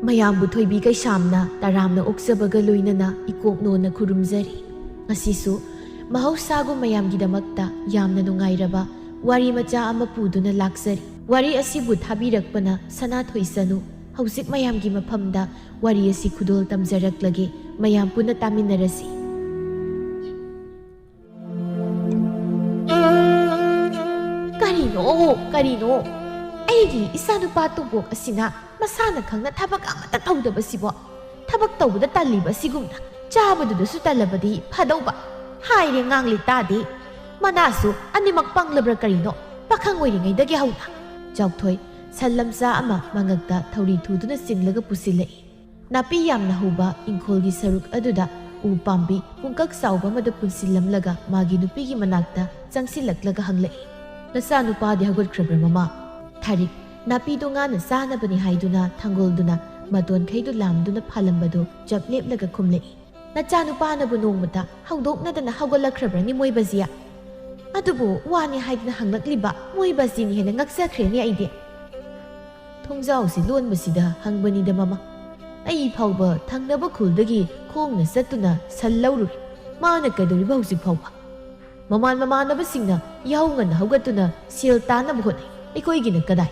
ꯃꯌꯥꯝꯕꯨ ꯊꯣꯏꯕꯤ ꯀꯩꯁꯥꯝꯅ ꯇꯔꯥꯝꯅ ꯑꯣꯛꯆꯕꯒ ꯂꯣꯏꯅꯅ ꯏꯀꯣꯛꯅꯣꯅ ꯈꯨꯔꯨꯝꯖꯔꯤ꯫ ꯉꯁꯤꯁꯨ ꯃꯍꯧꯁꯥꯒꯨꯝ ꯃꯌꯥꯝꯒꯤꯗꯃꯛꯇ ꯌꯥꯝꯅ ꯅꯨꯡꯉꯥꯏꯔꯕ ꯋꯥꯔꯤ ꯃꯆꯥ ꯑꯃ ꯄꯨꯗꯨꯅ ꯂꯥꯛꯆꯔꯤ꯫ ꯋꯥꯔꯤ ꯑꯁꯤꯕꯨ ꯊꯥꯕꯤꯔꯛꯄꯅ ꯁꯅꯥꯊꯣꯏ ꯁꯅꯨ꯫ ꯍꯧꯖꯤꯛ ꯃꯌꯥꯝꯒꯤ ꯃꯐꯝꯗ ꯋꯥꯔꯤ ꯑꯁꯤ ꯈꯨꯗꯣꯜ ꯇꯝꯖꯔꯛꯂꯒꯦ, ꯃꯌꯥꯝ ꯄꯨꯟꯅ ꯇꯥꯃꯤꯟꯅꯔꯁꯤ꯫ ꯀꯔꯤꯅꯣ? ꯑꯩꯒꯤ ꯏꯆꯥꯅꯨꯄꯥ ꯇꯣꯝꯄꯣꯛ ꯑꯁꯤꯅ ꯃꯁꯥꯅ ꯈꯪꯅ ꯊꯕꯛ ꯑꯃꯠꯇ ꯇꯧꯗꯕꯁꯤꯕꯣ, ꯊꯕꯛ ꯇꯧꯕꯗ ꯇꯜꯂꯤꯕ ꯑꯁꯤꯒꯨꯝꯅ ꯆꯥꯕꯗꯨꯗꯁꯨ ꯇꯜꯂꯕꯗꯤ ꯐꯗꯧꯕ, ꯍꯥꯏꯔꯦ ꯉꯥꯡꯂꯤ ꯇꯥꯗꯦ꯫ ꯃꯅꯥꯁꯨ ꯑꯅꯤꯃꯛ ꯄꯪꯂꯕ꯭ꯔꯥ ꯀꯔꯤꯅꯣ, ꯄꯥꯈꯪ ꯑꯣꯏꯔꯤꯉꯩꯗꯒꯤ ꯍꯧꯅ꯫ ꯆꯥꯎꯊꯣꯏ ꯁꯟ ꯂꯝꯆꯥ ꯑꯃ ꯃꯉꯛꯇ ꯊꯧꯔꯤ ꯊꯨꯗꯨꯅ ꯆꯤꯡꯂꯒ ꯄꯨꯁꯤꯜꯂꯛꯏ꯫ ꯅꯥꯄꯤ ꯌꯥꯝꯅ ꯍꯧꯕ ꯏꯪꯈꯣꯜꯒꯤ ꯁꯔꯨꯛ ꯑꯗꯨꯗ ꯎ ꯄꯥꯝꯕꯤ ꯄꯨꯡꯀꯛ ꯆꯥꯎꯕ ꯑꯃꯗ ꯄꯨꯟꯁꯤꯜꯂꯝꯂꯒ ꯃꯥꯒꯤ ꯅꯨꯄꯤꯒꯤ ꯃꯅꯥꯛꯇ ꯆꯪꯁꯤꯜꯂꯛꯂꯒ ꯍꯪꯂꯛꯏ, "ꯅꯆꯥ ꯅꯨꯄꯥꯗꯤ ꯍꯧꯒꯠꯈ꯭ꯔꯕ꯭ꯔꯥ ꯃꯃꯥ?" ꯊꯥꯔꯤꯛ ꯅꯥꯄꯤꯗꯣ ꯉꯥꯅ ꯆꯥꯅꯕꯅꯤ ꯍꯥꯏꯗꯨꯅ ꯊꯥꯡꯒꯣꯜꯗꯨꯅ ꯃꯇꯣꯟꯈꯩꯗꯨ ꯂꯥꯝꯗꯨꯅ ꯐꯥꯜꯂꯝꯕꯗꯨ ꯆꯞ ꯂꯦꯞꯂꯒ ꯈꯨꯝꯂꯛꯏ, "ꯅꯆꯥ ꯅꯨꯄꯥꯅꯕꯨ ꯅꯣꯡꯃꯇ ꯍꯧꯗꯣꯛꯅꯗꯅ ꯍꯧꯒꯠꯂꯛꯈ꯭ꯔꯕ꯭ꯔꯅꯤ ꯃꯣꯏ ꯕꯖꯤꯌꯥ?" ꯑꯗꯨꯕꯨ ꯋꯥꯅꯤ ꯍꯥꯏꯗꯨꯅ ꯍꯪꯂꯛꯂꯤꯕ ꯃꯣꯏ ꯕꯖꯤꯅ ꯍꯦꯟꯅ ꯉꯛꯆꯈ꯭ꯔꯦꯅꯦ ꯑꯩꯗꯤ꯫ ꯊꯣꯡꯖꯥꯎꯁꯤ ꯂꯣꯟꯕꯁꯤꯗ ꯍꯪꯕꯅꯤꯗ ꯃꯃꯥ, ꯑꯩ ꯐꯥꯎꯕ ꯊꯪꯅꯕ ꯈꯨꯜꯗꯒꯤ ꯈꯣꯡꯅ ꯆꯠꯇꯨꯅ ꯁꯟ ꯂꯧꯔꯨꯔꯤ, ꯃꯥꯅ ꯀꯩꯗꯧꯔꯤꯕ ꯍꯧꯖꯤꯛ ꯐꯥꯎꯕ? ꯃꯃꯥꯟꯅꯕꯁꯤꯡꯅ ꯌꯥꯍꯧ ꯉꯟꯅ ꯍꯧꯒꯠꯇꯨꯅ ꯁꯦꯜ ꯇꯥꯅꯕ ꯍꯣꯠꯅꯩ, ꯑꯩꯈꯣꯏꯒꯤꯅ ꯀꯗꯥꯏ?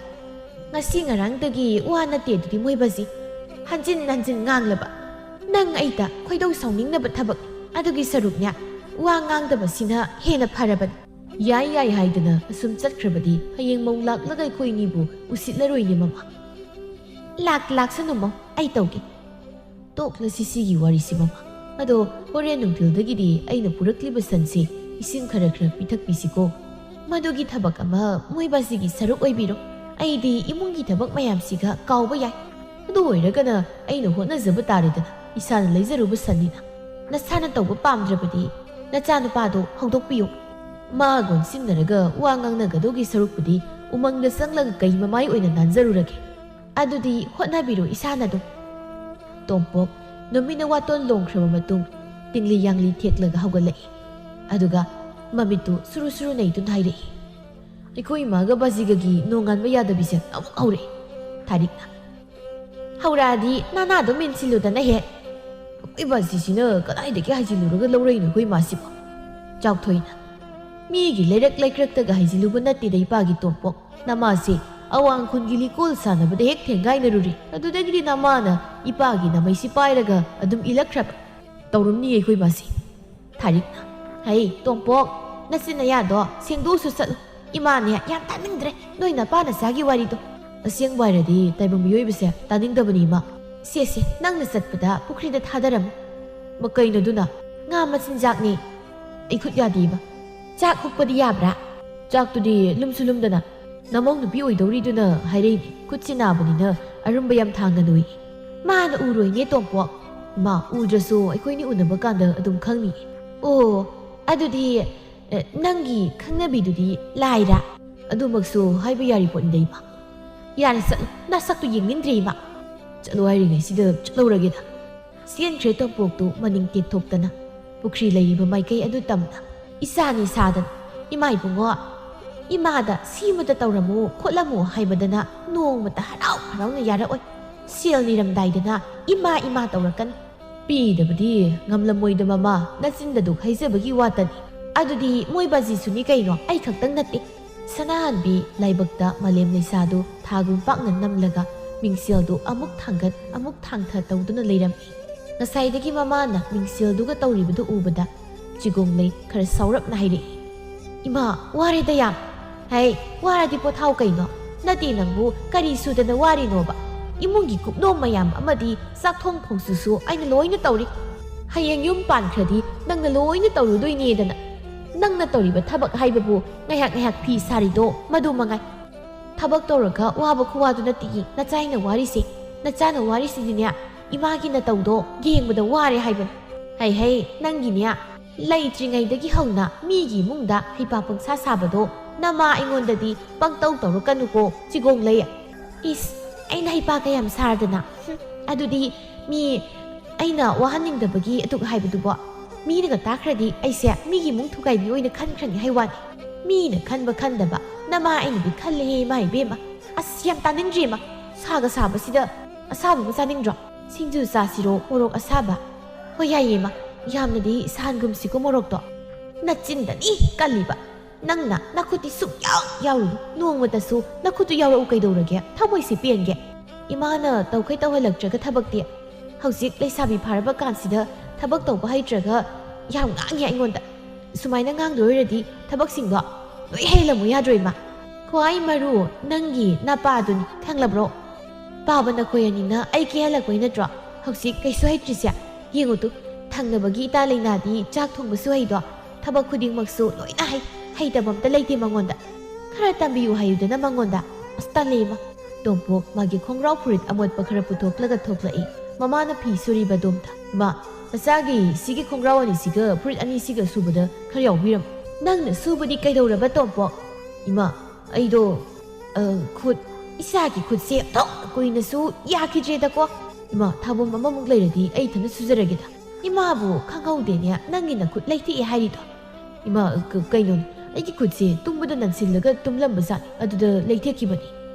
ꯉꯁꯤ ꯉꯔꯥꯡꯗꯒꯤ ꯋꯥ ꯅꯠꯇꯦ ꯑꯗꯨꯗꯤ ꯃꯣꯏ ꯕꯖꯤ, ꯍꯟꯖꯤꯟ ꯍꯟꯖꯤꯟ ꯉꯥꯡꯂꯕ ꯅꯪ ꯑꯩꯗ ꯈꯣꯏꯗꯧ ꯁꯥꯎꯅꯤꯡꯅꯕ ꯊꯕꯛꯅꯤ, ꯑꯗꯨꯒꯤ ꯁꯔꯨꯛꯅꯦ ꯋꯥ ꯉꯥꯡꯗꯕꯁꯤꯅ ꯍꯦꯟꯅ ꯐꯔꯕꯅꯤ꯫ ꯌꯥꯏ ꯍꯥꯏꯗꯅ ꯑꯁꯨꯝ ꯆꯠꯈ꯭ꯔꯕꯗꯤ ꯍꯌꯦꯡ ꯃꯧ ꯂꯥꯛꯂꯒ ꯑꯩꯈꯣꯏꯅꯤꯕꯨ ꯎꯁꯤꯠꯂꯔꯣꯏꯅꯦ ꯃꯃꯥ꯫ ꯂꯥꯛꯁꯅꯨ ꯃꯧ, ꯑꯩ ꯇꯧꯒꯦ꯫ ꯇꯣꯛꯂꯁꯤ ꯁꯤꯒꯤ ꯋꯥꯔꯤꯁꯤ ꯃꯃꯥ, ꯑꯗꯣ ꯍꯣꯔꯦꯟ ꯅꯨꯡꯊꯤꯜꯗꯒꯤꯗꯤ ꯑꯩꯅ ꯄꯨꯔꯛꯂꯤꯕ ꯁꯟꯁꯤ ꯏꯁꯤꯡ ꯈꯔ ꯄꯤꯊꯛꯄꯤꯁꯤꯀꯣ꯫ ꯃꯗꯨꯒꯤ ꯊꯕꯛ ꯑꯃ ꯃꯣꯏ ꯕꯖꯤꯒꯤ ꯁꯔꯨꯛ ꯑꯣꯏꯕꯤꯔꯣ, ꯑꯩꯗꯤ ꯏꯃꯨꯡꯒꯤ ꯊꯕꯛ ꯃꯌꯥꯝꯁꯤꯒ ꯀꯥꯎꯕ ꯌꯥꯏ꯫ ꯑꯗꯨ ꯑꯣꯏꯔꯒꯅ ꯑꯩꯅ ꯍꯣꯠꯅꯖꯕ ꯇꯥꯔꯦꯗꯅ, ꯏꯁꯥꯅ ꯂꯩꯖꯔꯨꯕ ꯁꯟꯅꯤꯅ꯫ ꯅꯁꯥꯅ ꯇꯧꯕ ꯄꯥꯝꯗ꯭ꯔꯕꯗꯤ ꯅꯆꯥꯅꯨꯄꯥꯗꯣ ꯍꯧꯗꯣꯛꯄꯤꯌꯨ꯫ ꯃꯥꯒ ꯑꯣꯟꯁꯤꯟꯅꯔꯒ ꯋꯥ ꯉꯥꯡꯅꯒꯗꯧꯒꯤ ꯁꯔꯨꯛꯄꯨꯗꯤ ꯎꯃꯪꯗ ꯆꯪꯂꯒ ꯀꯩ ꯃꯃꯥꯏ ꯑꯣꯏꯅ ꯅꯥꯟꯖꯔꯨꯔꯒꯦ꯫ ꯑꯗꯨꯗꯤ ꯍꯣꯠꯅꯕꯤꯔꯣ ꯏꯁꯥꯅ ꯑꯗꯨꯝ꯫ ꯇꯣꯝꯄꯣꯛ ꯅꯨꯃꯤꯠꯅ ꯋꯥꯇꯣꯟ ꯂꯣꯡꯈ꯭ꯔꯕ ꯃꯇꯨꯡ ꯇꯤꯡꯂꯤ ꯌꯥꯡꯂꯤ ꯊꯦꯛꯂꯒ ꯍꯧꯒꯠꯂꯛꯏ꯫ ꯑꯗꯨꯒ ꯃꯃꯤꯠꯇꯨ ꯁꯨꯔꯨ ꯁꯨꯔꯨ ꯅꯩꯗꯨꯅ ꯍꯥꯏꯔꯛꯏ, "ꯑꯩꯈꯣꯏ ꯏꯃꯥꯒ ꯕꯥꯖꯤꯒꯒꯤ ꯅꯣꯡꯉꯥꯟꯕ ꯌꯥꯗꯕꯤꯁꯦ ꯑꯃꯨꯛ ꯍꯧꯔꯛꯏ." ꯊꯥꯔꯤꯛꯅ, "ꯍꯧꯔꯛꯑꯗꯤ ꯅꯅꯥꯗꯣ ꯃꯦꯟꯁꯤꯜꯂꯨꯗꯅ ꯍꯦꯛ." "ꯑꯩꯈꯣꯏ ꯕꯥꯖꯤꯁꯤꯅ ꯀꯗꯥꯏꯗꯒꯤ ꯍꯥꯏꯖꯤꯜꯂꯨꯔꯒ ꯂꯧꯔꯛꯏꯅꯣ ꯑꯩꯈꯣꯏ ꯏꯃꯥꯁꯤꯕꯣ?" ꯆꯥꯎꯊꯣꯏꯅ, "ꯃꯤꯒꯤ ꯂꯩꯔꯛꯇꯒ ꯍꯩꯖꯤꯜꯂꯨꯕ ꯅꯠꯇꯦꯗ ꯏꯄꯥꯒꯤ ꯇꯣꯝꯄꯣꯛ, ꯅꯃꯥꯁꯦ ꯑꯋꯥꯡ ꯈꯨꯟꯒꯤ ꯂꯤꯀꯣꯜ ꯁꯥꯟꯅꯕꯗ ꯍꯦꯛ ꯊꯦꯡꯒꯥꯏꯅꯔꯨꯔꯤ, ꯑꯗꯨꯗꯒꯤꯗꯤ ꯅꯃꯥꯅ ꯏꯄꯥꯒꯤ ꯅꯃꯩꯁꯤ ꯄꯥꯏꯔꯒ ꯑꯗꯨꯝ ꯏꯜꯂꯛꯈ꯭ꯔꯕ ꯇꯧꯔꯝꯅꯤꯌꯦ ꯑꯩꯈꯣꯏ ꯕꯥꯁꯤ." ꯊꯥꯔꯤꯛꯅ, "ꯍꯩ ꯇꯣꯝꯄꯣꯛ, ꯅꯆꯤꯟ ꯅꯌꯥꯗꯣ ꯁꯦꯡꯗꯣꯛꯑꯁꯨ ꯆꯠꯂꯨ, ꯏꯃꯥꯅꯦ ꯌꯥꯝ ꯇꯥꯅꯤꯡꯗ꯭ꯔꯦ ꯅꯣꯏ ꯅꯄꯥ ꯅꯆꯥꯒꯤ ꯋꯥꯔꯤꯗꯣ꯫ ꯑꯁꯦꯡꯕ ꯍꯥꯏꯔꯗꯤ ꯇꯥꯏꯕꯪ ꯃꯤꯑꯣꯏꯕꯁꯦ ꯇꯥꯅꯤꯡꯗꯕꯅꯤ ꯏꯃꯥ꯫ ꯁꯦ ꯅꯪꯅ ꯆꯠꯄꯗ ꯄꯨꯈ꯭ꯔꯤꯗ ꯊꯥꯗꯔꯝꯃꯨ." "ꯀꯩꯅꯣꯗꯨꯅ?" "ꯉꯥ ꯃꯆꯤꯟꯖꯥꯛꯅꯤ." "ꯑꯩ ꯈꯨꯠ ꯌꯥꯗꯦꯕ." "ꯆꯥꯛ ꯍꯨꯛꯄꯗꯤ ꯌꯥꯕ꯭ꯔꯥ?" "ꯆꯥꯛꯇꯨꯗꯤ ꯂꯨꯝꯁꯨ ꯂꯨꯝꯗꯅ ꯅꯃꯧ ꯅꯨꯄꯤ ꯑꯣꯏꯗꯧꯔꯤꯗꯨꯅ ꯍꯥꯏꯔꯛꯏꯅꯤ, ꯈꯨꯠꯁꯤ ꯅꯥꯕꯅꯤꯅ ꯑꯔꯨꯝꯕ ꯌꯥꯝ ꯊꯥꯡꯒꯅꯨꯏ." "ꯃꯥꯅ ꯎꯔꯣꯏꯅꯦ ꯇꯣꯝꯄꯣꯛ." "ꯏꯃꯥ, ꯎꯗ꯭ꯔꯁꯨ ꯑꯩꯈꯣꯏꯅꯤ ꯎꯅꯕ ꯀꯥꯟꯗ ꯑꯗꯨꯝ ꯈꯪꯅꯤ." "ꯑꯣ, ꯑꯗꯨꯗꯤ ꯅꯪꯒꯤ ꯈꯪꯅꯕꯤꯗꯨꯗꯤ ꯂꯥꯏꯔꯥ?" "ꯑꯗꯨꯃꯛꯁꯨ ꯍꯥꯏꯕ ꯌꯥꯔꯤ ꯄꯣꯠꯅꯤꯗ ꯏꯃꯥ." "ꯌꯥꯔꯦ ꯆꯠꯂꯨ, ꯅꯁꯛꯇꯨ ꯌꯦꯡꯅꯤꯡꯗ꯭ꯔꯦ ꯏꯃꯥ." "ꯆꯠꯂꯨ ꯍꯥꯏꯔꯤꯉꯩꯁꯤꯗ ꯆꯠꯍꯧꯔꯒꯦꯗ." ꯆꯦꯟꯈ꯭ꯔꯦ ꯇꯣꯝꯄꯣꯛꯇꯨ ꯃꯅꯤꯡ ꯇꯦꯛꯊꯣꯛꯇꯅ ꯄꯨꯈ꯭ꯔꯤ ꯂꯩꯔꯤꯕ ꯃꯥꯏꯀꯩ ꯑꯗꯨ ꯇꯝꯅ꯫ ꯏꯆꯥꯅꯤ ꯁꯥꯗꯅ, "ꯏꯃꯥ ꯏꯕꯨꯡꯉꯣ, ꯏꯃꯥꯗ ꯁꯤꯃꯇ ꯇꯧꯔꯝꯃꯨ ꯈꯣꯠꯂꯝꯃꯨ ꯍꯥꯏꯕꯗꯅ ꯅꯣꯡꯃꯇ ꯍꯔꯥꯎꯅ ꯌꯥꯔꯛꯑꯣই, ꯁꯦꯜ ꯅꯤꯔꯝꯗꯥꯏꯗꯅ ꯏꯃꯥ ꯇꯧꯔꯛꯀꯅꯤ." "ꯄꯤꯗꯕꯗꯤ ꯉꯝꯂꯝꯃꯣꯏꯗ ꯃꯃꯥ, ꯅꯆꯤꯟꯗꯗꯨ ꯍꯩꯖꯕꯒꯤ ꯋꯥꯇꯅꯤ." "ꯑꯗꯨꯗꯤ ꯃꯣꯏ ꯕꯥꯖꯤꯁꯨꯅꯤ ꯀꯩꯅꯣ, ꯑꯩ ꯈꯛꯇꯪ ꯅꯠꯇꯦ." ꯁꯅꯥꯍꯟꯕꯤ ꯂꯥꯏꯕꯛꯇ ꯃꯥꯂꯦꯝ ꯂꯩꯁꯥꯗꯨ ꯊꯥꯒꯨꯝ ꯄꯥꯛꯅ ꯅꯝꯂꯒ ꯃꯤꯡꯁꯦꯜꯗꯨ ꯑꯃꯨꯛ ꯊꯥꯡꯒꯠ ꯑꯃꯨꯛ ꯊꯥꯡꯊ ꯇꯧꯗꯨꯅ ꯂꯩꯔꯝꯃꯤ꯫ ꯉꯁꯥꯏꯗꯒꯤ ꯃꯃꯥꯅ ꯃꯤꯡꯁꯦꯜꯗꯨꯒ ꯇꯧꯔꯤꯕꯗꯨ ꯎꯕꯗ ꯆꯤꯒꯣꯡꯂꯩ ꯈꯔ ꯁꯥꯎꯔꯞꯅ ꯍꯥꯏꯔꯛꯏ, "ꯏꯃꯥ, ꯋꯥꯔꯦꯗ ꯌꯥꯝ." "ꯍꯩ, ꯋꯥꯔꯗꯤ ꯄꯣꯊꯥꯎ ꯀꯩꯅꯣ? ꯅꯠꯇꯦ ꯅꯪꯕꯨ ꯀꯔꯤ ꯁꯨꯗꯅ ꯋꯥꯔꯤꯅꯣꯕ? ꯏꯃꯨꯡꯒꯤ ꯀꯨꯞꯅꯣꯝ ꯃꯌꯥꯝ ꯑꯃꯗꯤ ꯆꯥꯛꯊꯣꯡ ꯐꯣꯡꯁꯨꯁꯨ ꯑꯩꯅ ꯂꯣꯏꯅ ꯇꯧꯔꯤ. ꯍꯌꯦꯡ ꯌꯨꯝ ꯄꯥꯟꯈ꯭ꯔꯗꯤ ꯅꯪꯅ ꯂꯣꯏꯅ ꯇꯧꯔꯨꯗꯣꯏꯅꯦꯗꯅ. ꯅꯪꯅ ꯇꯧꯔꯤꯕ ꯊꯕꯛ ꯍꯥꯏꯕꯕꯨ ꯉꯥꯏꯍꯥꯛ ꯐꯤ ꯁꯥꯔꯤꯗꯣ ꯃꯗꯨ ꯃꯉꯥꯏ. ꯊꯕꯛ ꯇꯧꯔꯒ ꯋꯥꯕ ꯈꯨꯋꯥꯗꯨ ꯅꯠꯇꯦ ꯅꯆꯥꯏꯅ ꯋꯥꯔꯤꯁꯦ. ꯅꯆꯥꯅ ꯋꯥꯔꯤꯁꯤꯗꯤꯅꯦ ꯏꯃꯥꯒꯤ ꯅꯇꯧꯗꯣ ꯌꯦꯡꯕꯗ ꯋꯥꯔꯦ ꯍꯥꯏꯕꯅꯤ. ꯍꯩ ꯅꯪꯒꯤꯅꯦ ꯂꯩꯇ꯭ꯔꯤꯉꯩꯗꯒꯤ ꯍꯧꯅ ꯃꯤꯒꯤ ꯏꯃꯨꯡꯗ ꯍꯩꯄꯥ ꯄꯪꯁꯥ ꯁꯥꯕꯗꯣ ꯅꯃꯥ ꯑꯩꯉꯣꯟꯗꯗꯤ ꯄꯪꯇꯧ ꯇꯧꯔꯛꯀꯅꯨꯀꯣ ꯆꯤꯒꯣꯡꯂꯩ. ꯏꯁ ꯑꯩꯅ ꯍꯩꯄꯥ ꯀꯌꯥꯝ ꯁꯥꯔꯗꯅ ꯑꯗꯨꯗꯤ ꯃꯤ ꯑꯩꯅ ꯋꯥꯍꯟꯅꯤꯡꯗꯕꯒꯤ ꯑꯗꯨꯛ ꯍꯥꯏꯕꯗꯨꯕꯣ. ꯃꯤꯅꯒ ꯇꯥꯈ꯭ꯔꯗꯤ ꯑꯩꯁꯦ ꯃꯤꯒꯤ ꯏꯃꯨꯡ ꯊꯨꯒꯥꯏꯕꯤ ꯑꯣꯏꯅ ꯈꯟꯈ꯭ꯔꯅꯤ ꯍꯥꯏ ꯋꯥꯅꯤ ꯃꯤꯅ ꯈꯟꯕ ꯈꯟꯗꯕ ꯅꯃꯥ ꯑꯩꯅꯗꯤ ꯈꯜꯂꯦꯍꯦ ꯏꯃꯥ ꯏꯕꯦꯝꯃ ꯑꯁ ꯌꯥꯝ ꯇꯥꯅꯤꯡꯗ꯭ꯔꯦꯃ ꯁꯥꯒ ꯁꯥꯕꯁꯤꯗ ꯑꯁꯥꯕ ꯑꯃ ꯆꯥꯅꯤꯡꯗ꯭ꯔꯣ ꯁꯤꯡꯖꯨ ꯆꯥꯁꯤꯔꯣ ꯃꯣꯔꯣꯛ ꯑꯁꯥꯕ ꯍꯣꯏ ꯌꯥꯏꯌꯦꯃ ꯌꯥꯝꯅꯗꯤ ꯁꯥꯍꯟꯒꯨꯝꯁꯤꯀꯣ ꯃꯣꯔꯣꯛꯇꯣ ꯅꯆꯤꯟꯗꯅꯤ ꯀꯜꯂꯤꯕ ꯅꯪꯅ ꯅꯈꯨꯠꯇꯤ ꯁꯨꯛꯌꯥꯎ ꯌꯥꯎꯔꯨꯅꯨ ꯅꯣꯡꯃꯇꯁꯨ ꯅꯈꯨꯠꯇꯨ ꯌꯥꯎꯔꯛꯎ ꯀꯩꯗꯧꯔꯒꯦ ꯊꯃꯣꯏꯁꯤ ꯄꯦꯟꯒꯦ ꯏꯃꯥꯅ ꯇꯧꯈꯩ ꯇꯧꯍꯜꯂꯛꯇ꯭ꯔꯒ ꯊꯕꯛꯇꯤ ꯍꯧꯖꯤꯛ ꯂꯩꯁꯥꯕꯤ ꯐꯥꯔꯕ ꯀꯥꯟꯁꯤꯗ ꯊꯕꯛ ꯇꯧꯕ ꯍꯩꯇ꯭ꯔꯒ ꯌꯥꯝ ꯉꯥꯡꯉꯦ ꯑꯩꯉꯣꯟꯗ ꯁꯨꯃꯥꯏꯅ ꯉꯥꯡꯗꯣꯏꯔꯗꯤ ꯊꯕꯛꯁꯤꯡꯗꯣ ꯂꯣꯏ ꯍꯩꯂꯝꯃꯨ ꯌꯥꯗ꯭ꯔꯣ ꯏꯃꯥ ꯈ꯭ꯋꯥꯏ ꯃꯔꯨ ꯅꯪꯒꯤ ꯅꯄꯥꯗꯨꯅꯤ ꯈꯪꯂꯕ꯭ꯔꯣ ꯄꯥꯕ ꯅꯈꯣꯏ ꯑꯅꯤꯅ ꯑꯩ ꯀꯦꯍꯜꯂꯛꯄꯩ ꯅꯠꯇ꯭ꯔꯣ ꯍꯧꯖꯤꯛ ꯀꯩꯁꯨ ꯍꯩꯇ꯭ꯔꯤꯁꯦ ꯌꯦꯡꯉꯨꯇꯨ ꯊꯪꯅꯕꯒꯤ ꯏꯇꯥ ꯂꯩꯅꯥꯗꯤ ꯆꯥꯛ ꯊꯣꯡꯕꯁꯨ ꯍꯩꯗꯣ ꯊꯕꯛ ꯈꯨꯗꯤꯡꯃꯛꯁꯨ ꯂꯣꯏꯅ ꯍꯩꯇꯕ ꯑꯝꯇ ꯂꯩꯇꯦ ꯃꯉꯣꯟꯗ ꯈꯔ ꯇꯝꯕꯤꯌꯨ ꯍꯥꯏꯌꯨꯗꯅ ꯃꯉꯣꯟꯗ ꯑꯁ ꯇꯜꯂꯦꯃ ꯇꯣꯝꯄꯣꯛ ꯃꯥꯒꯤ ꯈꯣꯡꯒ꯭ꯔꯥꯎ ꯐꯨꯔꯤꯠ ꯑꯃꯣꯠꯄ ꯈꯔ ꯄꯨꯊꯣꯛꯂꯒ ꯊꯣꯛꯂꯛꯏ ꯃꯃꯥꯅ ꯐꯤ ꯁꯨꯔꯤꯕ ꯗꯣꯝꯗ ꯃꯥ ꯃꯆꯥꯒꯤ ꯁꯤꯒꯤ ꯈꯣꯡꯒ꯭ꯔꯥꯎ ꯑꯅꯤꯁꯤꯒ ꯐꯨꯔꯤꯠ ꯑꯅꯤꯁꯤꯒ ꯁꯨꯕꯗ ꯈꯔ ꯌꯥꯎꯕꯤꯔꯝ ꯅꯪꯅ ꯁꯨꯕꯗꯤ ꯀꯩꯗꯧꯔꯕ ꯇꯣꯝꯄꯣꯛ 이마, 아이도 곧 이사기 굿세 더 고이나수 야키제다고 이마 타본 마마목 레이디 에이터는 수저라게다 이마부 캉가우데냐 낭기나 굿 레이티 하리도 이마 그 까이논 아이기 굿세 뚱보다 난실러가 뚱람바자 아두다 레이티키바니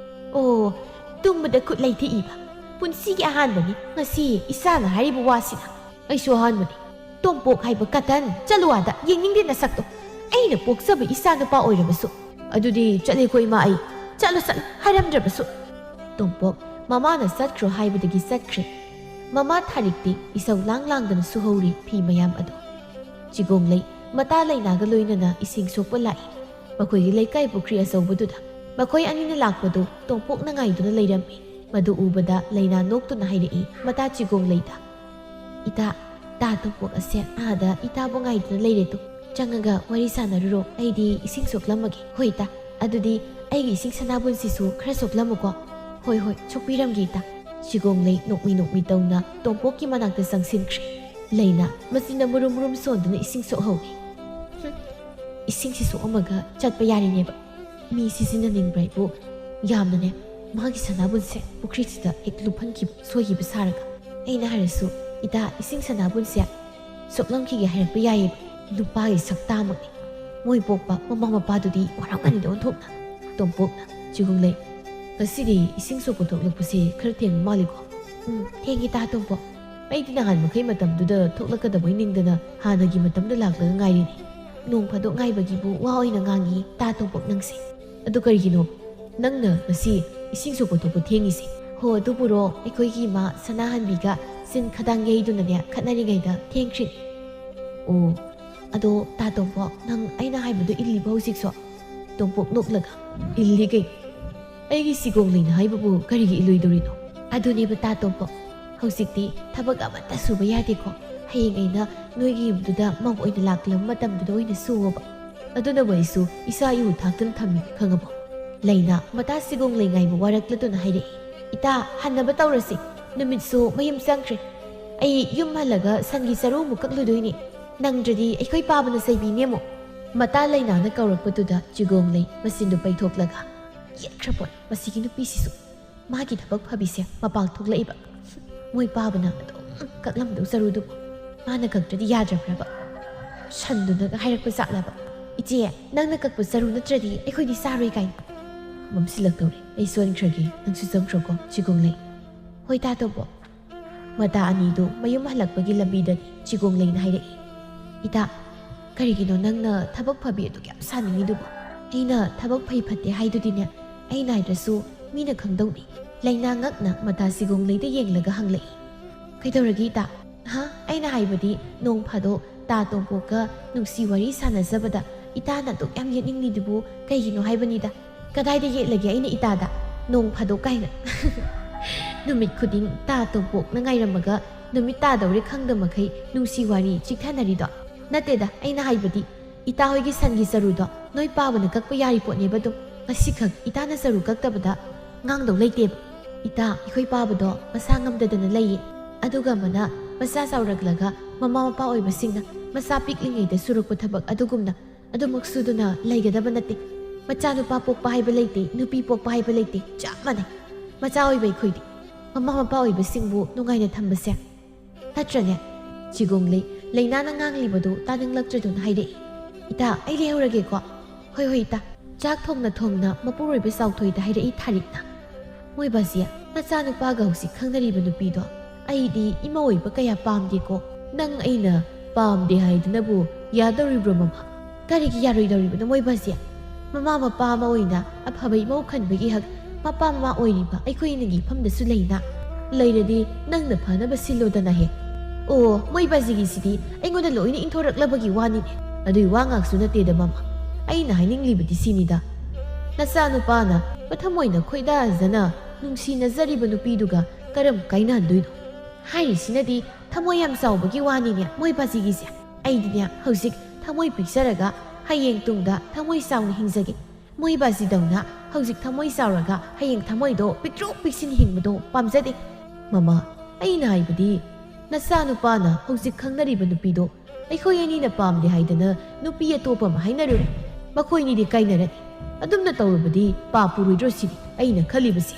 오 뚱보다 굿 레이티 이바 푼시기 아한다니 ngasi 이사나 하리부 와시나 아이쇼 한마니 똥복 하이버 까탄 짤루아다 잉잉데 나삭도 ꯑꯩꯅ ꯄꯣꯛꯆꯕ ꯏꯆꯥ ꯅꯨꯄꯥ ꯑꯣꯏꯔꯕꯁꯨ ꯑꯗꯨꯗꯤ ꯆꯠꯂꯦꯀꯣ ꯏꯃꯥ ꯑꯩ ꯆꯠꯂꯣ ꯍꯥꯏꯔꯝꯗ꯭ꯔꯕꯁꯨ ꯇꯣꯝꯄꯣꯛ ꯃꯃꯥꯅ ꯆꯠꯈ꯭ꯔꯣ ꯍꯥꯏꯕꯗꯒꯤ ꯆꯠꯈ꯭ꯔꯦ ꯃꯃꯥ ꯊꯥꯔꯤꯛꯇꯤ ꯏꯁꯧ ꯂꯥꯡꯗꯅ ꯁꯨꯍꯧꯔꯤ ꯐꯤ ꯃꯌꯥꯝ ꯑꯗꯨ ꯆꯤꯒꯣꯡꯂꯩ ꯃꯇꯥ ꯂꯩꯅꯥꯒ ꯂꯣꯏꯅꯅ ꯏꯁꯤꯡ ꯁꯣꯛꯄ ꯂꯥꯛꯏ ꯃꯈꯣꯏꯒꯤ ꯂꯩꯀꯥꯏ ꯄꯨꯈ꯭ꯔꯤ ꯑꯆꯧꯕꯗꯨꯗ ꯃꯈꯣꯏ ꯑꯅꯤꯅ ꯂꯥꯛꯄꯗꯨ ꯇꯣꯝꯄꯣꯛꯅ ꯉꯥꯏꯗꯨꯅ ꯂꯩꯔꯝꯃꯤ ꯃꯗꯨ ꯎꯕꯗ ꯂꯩꯅꯥ ꯅꯣꯛꯇꯨꯅ ꯍꯥꯏꯔꯛꯏ ꯃꯇꯥ ꯆꯤꯒꯣꯡꯂꯩꯗ ꯏꯇꯥ ꯇꯥ ꯇꯣꯝꯄꯣꯛ ꯑꯁꯦ ꯑꯥꯗ ꯏꯇꯥꯕꯨ ꯉꯥꯏꯗꯨꯅ ꯂꯩꯔꯦꯗꯨ ꯆꯪꯉꯒ ꯋꯥꯔꯤ ꯁꯥꯟꯅꯔꯨꯔꯣ ꯑꯩꯗꯤ ꯏꯁꯤꯡ ꯁꯣꯛꯂꯝꯃꯒꯦ ꯍꯣꯏ ꯏꯇꯥ ꯑꯗꯨꯗꯤ ꯑꯩꯒꯤ ꯏꯁꯤꯡ ꯁꯅꯥꯕꯨꯟꯁꯤꯁꯨ ꯈꯔ ꯁꯣꯛꯂꯝꯃꯨꯀꯣ ꯍꯣꯏ ꯍꯣꯏ ꯁꯣꯛꯄꯤꯔꯝꯒꯦ ꯏꯇꯥ ꯆꯤꯒꯣꯡꯂꯩ ꯅꯣꯛꯃꯤ ꯇꯧꯅ ꯇꯣꯝꯄꯣꯛꯀꯤ ꯃꯅꯥꯛꯇ ꯆꯪꯁꯤꯟꯈ꯭ꯔꯦ ꯂꯩꯅ ꯃꯆꯤꯟꯅ ꯃꯨꯔꯨꯝ ꯃꯨꯔꯨꯝ ꯁꯣꯟꯗꯨꯅ ꯏꯁꯤꯡ ꯁꯣꯛꯍꯧꯏ ꯏꯁꯤꯡꯁꯤ ꯁꯣꯛꯑꯝꯃꯒ ꯆꯠꯄ ꯌꯥꯔꯤꯅꯦꯕ ꯃꯤ ꯁꯤꯖꯤꯟꯅꯅꯤꯡꯕ꯭ꯔꯥꯕꯨ ꯌꯥꯝꯅꯅꯦ ꯃꯥꯒꯤ ꯁꯅꯥꯕꯨꯟꯁꯦ ꯄꯨꯈ꯭ꯔꯤꯁꯤꯗ ꯍꯦꯛ ꯂꯨꯞꯍꯟꯈꯤꯕ ꯁꯣꯏꯈꯤꯕ ꯁꯥꯔꯒ ꯑꯩꯅ ꯍꯥꯏꯔꯁꯨ ꯏꯇꯥ ꯏꯁꯤꯡ ꯁꯅꯥꯕꯨꯟꯁꯦ ꯁꯣꯛꯂꯝꯈꯤꯒꯦ ꯍꯥꯏꯔꯛꯄ ꯌꯥꯏꯌꯦꯕ ꯅꯨꯄꯥꯒꯤ ꯁꯛꯇꯥꯃꯛꯅꯤ ꯃꯣꯏ ꯄꯣꯛꯄ ꯃꯃꯥ ꯃꯄꯥꯗꯨꯗꯤ ꯋꯥꯔꯝꯒꯅꯤꯗ ꯑꯣꯟꯊꯣꯛꯅ ꯇꯣꯝꯄꯣꯛꯅ ꯆꯤꯒꯣꯡꯂꯩ ꯉꯁꯤꯗꯤ ꯏꯁꯤꯡ ꯁꯣꯛꯄ ꯊꯣꯛꯂꯛꯄꯁꯦ ꯈꯔ ꯊꯦꯡꯕ ꯃꯥꯜꯂꯤꯀꯣ ꯊꯦꯡꯉꯤ ꯇꯥ ꯇꯣꯝꯄꯣꯛ ꯑꯩꯗꯤ ꯅꯍꯥꯟ ꯃꯈꯩ ꯃꯇꯝꯗꯨꯗ ꯊꯣꯛꯂꯛꯀꯗꯕꯩ ꯅꯤꯡꯗꯅ ꯍꯥꯟꯅꯒꯤ ꯃꯇꯝꯗ ꯂꯥꯛꯂꯒ ꯉꯥꯏꯔꯤꯅꯤ ꯅꯣꯡ ꯐꯥꯗꯣꯛ ꯉꯥꯏꯕꯒꯤꯕꯨ ꯋꯥ ꯑꯣꯏꯅ ꯉꯥꯡꯉꯤ ꯇꯥ ꯇꯣꯝꯄꯣꯛ ꯅꯪꯁꯦ ꯑꯗꯨ ꯀꯔꯤꯒꯤꯅꯣ ꯅꯪꯅ ꯉꯁꯤ ꯏꯁꯤꯡ ꯁꯣꯛꯄ ꯊꯣꯛꯄ ꯊꯦꯡꯉꯤꯁꯦ ꯍꯣ ꯑꯗꯨꯕꯨꯔꯣ ꯑꯩꯈꯣꯏꯒꯤ ꯏꯃꯥ ꯁꯅꯥꯍꯟꯕꯤꯒ ꯆꯤꯟ ꯈꯗꯥꯡ ꯌꯩꯗꯨꯅꯅꯦ ꯈꯠꯅꯔꯤꯉꯩꯗ ꯊꯦꯡꯈ꯭ꯔꯤꯅꯤ ꯑꯣ ꯑꯗꯣ ꯇꯥ ꯇꯣꯝꯄꯣꯛ ꯅꯪ ꯑꯩꯅ ꯍꯥꯏꯕꯗꯣ ꯏꯜꯂꯤꯕ ꯍꯧꯖꯤꯛꯁꯨ ꯇꯣꯝꯄꯣꯛ ꯅꯣꯛꯂꯒ ꯏꯜꯂꯤ ꯀꯩꯅꯣ ꯑꯩꯒꯤ ꯆꯤꯒꯣꯡꯂꯩꯅ ꯍꯥꯏꯕꯕꯨ ꯀꯔꯤꯒꯤ ꯏꯜꯂꯣꯏꯗꯧꯔꯤꯅꯣ ꯑꯗꯨꯅꯦꯕ ꯇꯥ ꯇꯣꯝꯄꯣꯛ ꯍꯧꯖꯤꯛꯇꯤ ꯊꯕꯛ ꯑꯃꯠꯇ ꯁꯨꯕ ꯌꯥꯗꯦꯀꯣ ꯍꯌꯦꯡ ꯑꯩꯅ ꯅꯣꯏꯒꯤ ꯌꯨꯝꯗꯨꯗ ꯃꯧ ꯑꯣꯏꯅ ꯂꯥꯛꯂꯕ ꯃꯇꯝꯗꯨꯗ ꯑꯣꯏꯅ ꯁꯨꯑꯣꯕ ꯑꯗꯨꯅꯕꯨ ꯑꯩꯁꯨ ꯏꯆꯥ ꯏꯎ ꯊꯥꯛꯇꯨꯅ ꯊꯝꯃꯤ ꯈꯪꯉꯕꯣ ꯂꯩꯅ ꯃꯇꯥ ꯆꯤꯒꯣꯡꯂꯩ ꯉꯥꯏꯕ ꯋꯥꯔꯛꯂꯗꯨꯅ ꯍꯥꯏꯔꯛꯏ ꯏꯇꯥ ꯍꯟꯅꯕ ꯇꯧꯔꯁꯤ ꯅꯨꯃꯤꯠꯁꯨ ꯃꯌꯨꯝ ꯆꯪꯈ꯭ꯔꯦ ꯑꯩ ꯌꯨꯝ ꯍꯜꯂꯒ ꯁꯟꯒꯤ ꯆꯔꯨ ꯑꯃꯨꯛ ꯀꯛꯂꯨꯗꯣꯏꯅꯤ ꯅꯪꯗ꯭ꯔꯗꯤ ꯑꯩꯈꯣꯏ ꯄꯥꯕꯅ ꯆꯩꯕꯤꯅꯦꯃꯣ ꯃꯇꯥ ꯂꯩꯅꯥꯅ ꯀꯧꯔꯛꯄꯗꯨꯗ ꯆꯤꯒꯣꯡꯂꯩ ꯃꯆꯤꯟꯗꯨ ꯄꯩꯊꯣꯛꯂꯒ ꯌꯦꯠꯈ꯭ꯔꯄꯣꯠ ꯃꯁꯤꯒꯤ ꯅꯨꯄꯤꯁꯤꯁꯨ ꯃꯥꯒꯤ ꯊꯕꯛ ꯐꯕꯤꯁꯦ ꯃꯄꯥꯜ ꯊꯣꯛꯂꯛꯏꯕ ꯃꯣꯏ ꯄꯥꯕꯅ ꯑꯗꯨꯝ ꯀꯛꯂꯝꯗꯧ ꯆꯔꯨꯗꯨꯕꯨ ꯃꯥꯅ ꯀꯛꯇ꯭ꯔꯗꯤ ꯌꯥꯗ꯭ꯔꯕ꯭ꯔꯕ ꯁꯟꯗꯨꯅꯒ ꯍꯥꯏꯔꯛꯄ ꯆꯥꯠꯂꯕ ꯏꯆꯦ ꯅꯪꯅ ꯀꯛꯄ ꯆꯔꯨ ꯅꯠꯇ꯭ꯔꯗꯤ ꯑꯩꯈꯣꯏꯗꯤ ꯆꯥꯔꯣꯏ ꯀꯥꯏꯅ ꯃꯝꯁꯤꯜꯂꯛꯇꯧꯔꯦ ꯑꯩ ꯁꯣꯟꯈ꯭ꯔꯒꯦ ꯅꯪꯁꯨ ꯆꯪꯈ꯭ꯔꯣꯀꯣ ꯆꯤꯒꯣꯡꯂꯩ ꯍꯣꯏ ꯇꯥꯇꯣꯝꯄꯣꯛ ꯃꯇꯥ ꯑꯅꯤꯗꯨ ꯃꯌꯨꯝ ꯍꯜꯂꯛꯄꯒꯤ ꯂꯝꯕꯤꯗꯅꯤ ꯆꯤꯒꯣꯡꯂꯩꯅ ꯍꯥꯏꯔꯛꯏ ꯏꯇꯥ ꯀꯔꯤꯒꯤꯅꯣ ꯅꯪꯅ ꯊꯕꯛ ꯐꯕꯤ ꯑꯗꯨ ꯌꯥꯝ ꯁꯥꯅꯤꯡꯉꯤꯗꯨꯕꯨ ꯑꯩꯅ ꯊꯕꯛ ꯐꯩ ꯐꯠꯇꯦ ꯍꯥꯏꯗꯨꯗꯤꯅꯦ ꯑꯩ ꯅꯥꯏꯗ꯭ꯔꯁꯨ ꯃꯤꯅ ꯈꯪꯗꯧꯅꯤ ꯂꯩꯅꯥ ꯉꯛꯅ ꯃꯇꯥ ꯆꯤꯒꯣꯡꯂꯩꯗ ꯌꯦꯡꯂꯒ ꯍꯪꯂꯛꯏ ꯀꯩꯗꯧꯔꯒꯦ ꯏꯇꯥ ꯑꯩꯅ ꯍꯥꯏꯕꯗꯤ ꯅꯣꯡ ꯐꯥꯗꯣꯛ ꯇꯥ ꯇꯣꯝꯄꯣꯛꯀ ꯅꯨꯡꯁꯤ ꯋꯥꯔꯤ ꯁꯥꯟꯅꯖꯕꯗ ꯏꯇꯥꯅ ꯑꯗꯨꯛ ꯌꯥꯝ ꯌꯦꯠꯅꯤꯡꯂꯤꯗꯨꯕꯨ ꯀꯩꯒꯤꯅꯣ ꯍꯥꯏꯕꯅꯤꯗ ꯀꯗꯥꯏꯗ ꯌꯦꯠꯂꯒꯦ ꯑꯩꯅ ꯏꯇꯥꯗ ꯅꯣꯡ ꯐꯥꯗꯣꯛ ꯀꯥꯏꯅ ꯅꯨꯃꯤꯠ ꯈꯨꯗꯤꯡ ꯇꯥ ꯇꯣꯝꯄꯣꯛꯅ ꯉꯥꯏꯔꯝꯃꯒ ꯅꯨꯃꯤꯠ ꯇꯥꯗꯧꯔꯦ ꯈꯪꯗ ꯃꯈꯩ ꯅꯨꯡꯁꯤ ꯋꯥꯔꯤ ꯆꯤꯛꯊꯅꯔꯤꯗꯣ ꯅꯠꯇꯦꯗ ꯑꯩꯅ ꯍꯥꯏꯕꯗꯤ ꯏꯇꯥ ꯍꯣꯏꯒꯤ ꯁꯟꯒꯤ ꯆꯔꯨꯗꯣ ꯅꯣꯏ ꯄꯥꯕꯅ ꯀꯛꯄ ꯌꯥꯔꯤ ꯄꯣꯠꯅꯦꯕ ꯑꯗꯨꯝ ꯉꯁꯤꯈꯛ ꯏꯇꯥꯅ ꯆꯔꯨ ꯀꯛꯇꯕꯗ ꯉꯥꯡꯗꯧ ꯂꯩꯇꯦꯕ ꯏꯇꯥ ꯑꯩꯈꯣꯏ ꯄꯥꯕꯗꯣ ꯃꯁꯥ ꯉꯝꯗꯗꯅ ꯂꯩꯌꯦ ꯑꯗꯨꯒ ꯑꯃꯅ ꯃꯆꯥ ꯆꯥꯎꯔꯛꯂꯒ ꯃꯃꯥ ꯃꯄꯥ ꯑꯣꯏꯕꯁꯤꯡꯅ ꯃꯆꯥ ꯄꯤꯛꯂꯤꯉꯩꯗ ꯁꯨꯔꯛꯄ ꯊꯕꯛ ꯑꯗꯨꯒꯨꯝꯅ ꯑꯗꯨꯃꯛ ꯁꯨꯗꯨꯅ ꯂꯩꯒꯗꯕ ꯅꯠꯇꯦ ꯃꯆꯥ ꯅꯨꯄꯥ ꯄꯣꯛꯄ ꯍꯥꯏꯕ ꯂꯩꯇꯦ ꯅꯨꯄꯤ ꯄꯣꯛꯄ ꯍꯥꯏꯕ ꯂꯩꯇꯦ ꯆꯞ ꯃꯥꯟꯅꯩ ꯃꯆꯥ ꯑꯣꯏꯕ ꯑꯩꯈꯣꯏꯗꯤ ꯃꯃꯥ ꯃꯄꯥ ꯑꯣꯏꯕꯁꯤꯡꯕꯨ ꯅꯨꯡꯉꯥꯏꯅ ꯊꯝꯕꯁꯦ ꯅꯠꯇ꯭ꯔꯅꯦ ꯆꯤꯒꯣꯡꯂꯩ ꯂꯩꯅꯥꯅ ꯉꯥꯡꯂꯤꯕꯗꯨ ꯇꯥꯅꯤꯡꯂꯛꯇ꯭ꯔꯗꯨꯅ ꯍꯥꯏꯔꯛꯏ꯫ ꯏꯇꯥ ꯑꯩ ꯂꯩꯍꯧꯔꯒꯦꯀꯣ꯫ ꯍꯣꯏ ꯍꯣꯏ ꯏꯇꯥ꯫ ꯆꯥꯛ ꯊꯣꯡꯅ ꯊꯣꯡꯅ ꯃꯄꯨꯔꯣꯏꯕ ꯆꯥꯎꯊꯣꯏꯗ ꯍꯥꯏꯔꯛꯏ ꯊꯥꯔꯤꯛꯅ꯫ ꯃꯣꯏꯕꯥꯁꯤ ꯅꯆꯥꯅꯨꯄꯥꯒ ꯍꯧꯖꯤꯛ ꯈꯪꯅꯔꯤꯕ ꯅꯨꯄꯤꯗꯣ ꯑꯩꯗꯤ ꯏꯃꯥ ꯑꯣꯏꯕ ꯀꯌꯥ ꯄꯥꯝꯗꯦꯀꯣ꯫ ꯅꯪ ꯑꯩꯅ ꯄꯥꯝꯗꯦ ꯍꯥꯏꯗꯨꯅꯕꯨ ꯌꯥꯗꯧꯔꯤꯕ꯭ꯔꯣ ꯃꯃꯥ? ꯀꯔꯤꯒꯤ ꯌꯥꯔꯣꯏꯗꯧꯔꯤꯕꯅꯣ ꯃꯣꯏꯕꯥꯁꯤ? ꯃꯃꯥ ꯃꯄꯥ ꯑꯃ ꯑꯣꯏꯅ ꯑꯐꯕ ꯏꯃꯧ ꯈꯟꯕꯒꯤ ꯍꯛ ꯃꯄꯥ ꯃꯃꯥ ꯑꯣꯏꯔꯤꯕ ꯑꯩꯈꯣꯏꯅꯒꯤ ꯏꯐꯝꯗꯁꯨ ꯂꯩꯅ꯫ ꯂꯩꯔꯗꯤ ꯅꯪꯅ ꯐꯅꯕ ꯁꯤꯜꯂꯣꯗꯅ ꯍꯦ꯫ ꯑꯣ ꯃꯣꯏꯕꯥꯁꯤꯒꯤꯁꯤꯗꯤ ꯑꯩꯉꯣꯟꯗ ꯂꯣꯏꯅ ꯏꯟꯊꯣꯔꯛꯂꯕꯒꯤ ꯋꯥꯅꯤꯅꯦ꯫ ꯑꯗꯨꯏ ꯋꯥ ꯉꯥꯛꯁꯨ ꯅꯠꯇꯦꯗ ꯃꯃꯥ꯫ ꯑꯩꯅ ꯍꯥꯏꯅꯤꯡꯂꯤꯕꯗꯤ ꯁꯤꯅꯤꯗ, ꯅꯆꯥꯅꯨꯄꯥꯅ ꯃꯊꯃꯣꯏꯅ ꯈꯣꯏꯗꯥꯖꯅ ꯅꯨꯡꯁꯤꯅꯖꯔꯤꯕ ꯅꯨꯄꯤꯗꯨꯒ ꯀꯔꯝ ꯀꯥꯏꯅꯍꯟꯗꯣꯏꯅꯣ? ꯍꯥꯏꯔꯤꯁꯤꯅꯗꯤ ꯊꯃꯣꯏ ꯌꯥꯝ ꯆꯥꯎꯕꯒꯤ ꯋꯥꯅꯤꯅꯦ ꯃꯣꯏꯕꯥꯁꯤꯒꯤꯁꯦ꯫ ꯑꯩꯗꯤꯅꯦ ꯍꯧꯖꯤꯛ ꯊꯃꯣꯏ ꯄꯤꯛꯆꯔꯒ ꯍꯌꯦꯡ ꯇꯨꯡꯗ ꯊꯃꯣꯏ ꯆꯥꯎꯅ ꯍꯤꯡꯖꯒꯦ꯫ ꯃꯣꯏꯕꯥꯁꯤꯗꯧꯅ ꯍꯧꯖꯤꯛ ꯊꯃꯣꯏ ꯆꯥꯎꯔꯒ ꯍꯌꯦꯡ ꯊꯃꯣꯏꯗꯣ ꯄꯤꯛꯇ꯭ꯔꯨ ꯄꯤꯛꯁꯤꯟ ꯍꯤꯡꯕꯗꯣ ꯄꯥꯝꯖꯗꯦ꯫ ꯃꯃꯥ ꯑꯩꯅ ꯍꯥꯏꯕꯗꯤ ꯅꯆꯥꯅꯨꯄꯥꯅ ꯍꯧꯖꯤꯛ ꯈꯪꯅꯔꯤꯕ ꯅꯨꯄꯤꯗꯣ ꯑꯩꯈꯣꯏ ꯑꯅꯤꯅ ꯄꯥꯝꯗꯦ ꯍꯥꯏꯗꯅ ꯅꯨꯄꯤ ꯑꯇꯣꯞꯄ ꯑꯃ ꯍꯥꯏꯅꯔꯨꯔꯦ꯫ ꯃꯈꯣꯏꯅꯤꯗꯤ ꯀꯥꯏꯅꯔꯅꯤ꯫ ꯑꯗꯨꯝꯅ ꯇꯧꯔꯕꯗꯤ ꯄꯥꯞ ꯄꯨꯔꯣꯏꯗ꯭ꯔꯣ ꯁꯤꯅꯤ ꯑꯩꯅ ꯈꯜꯂꯤꯕꯁꯤ꯫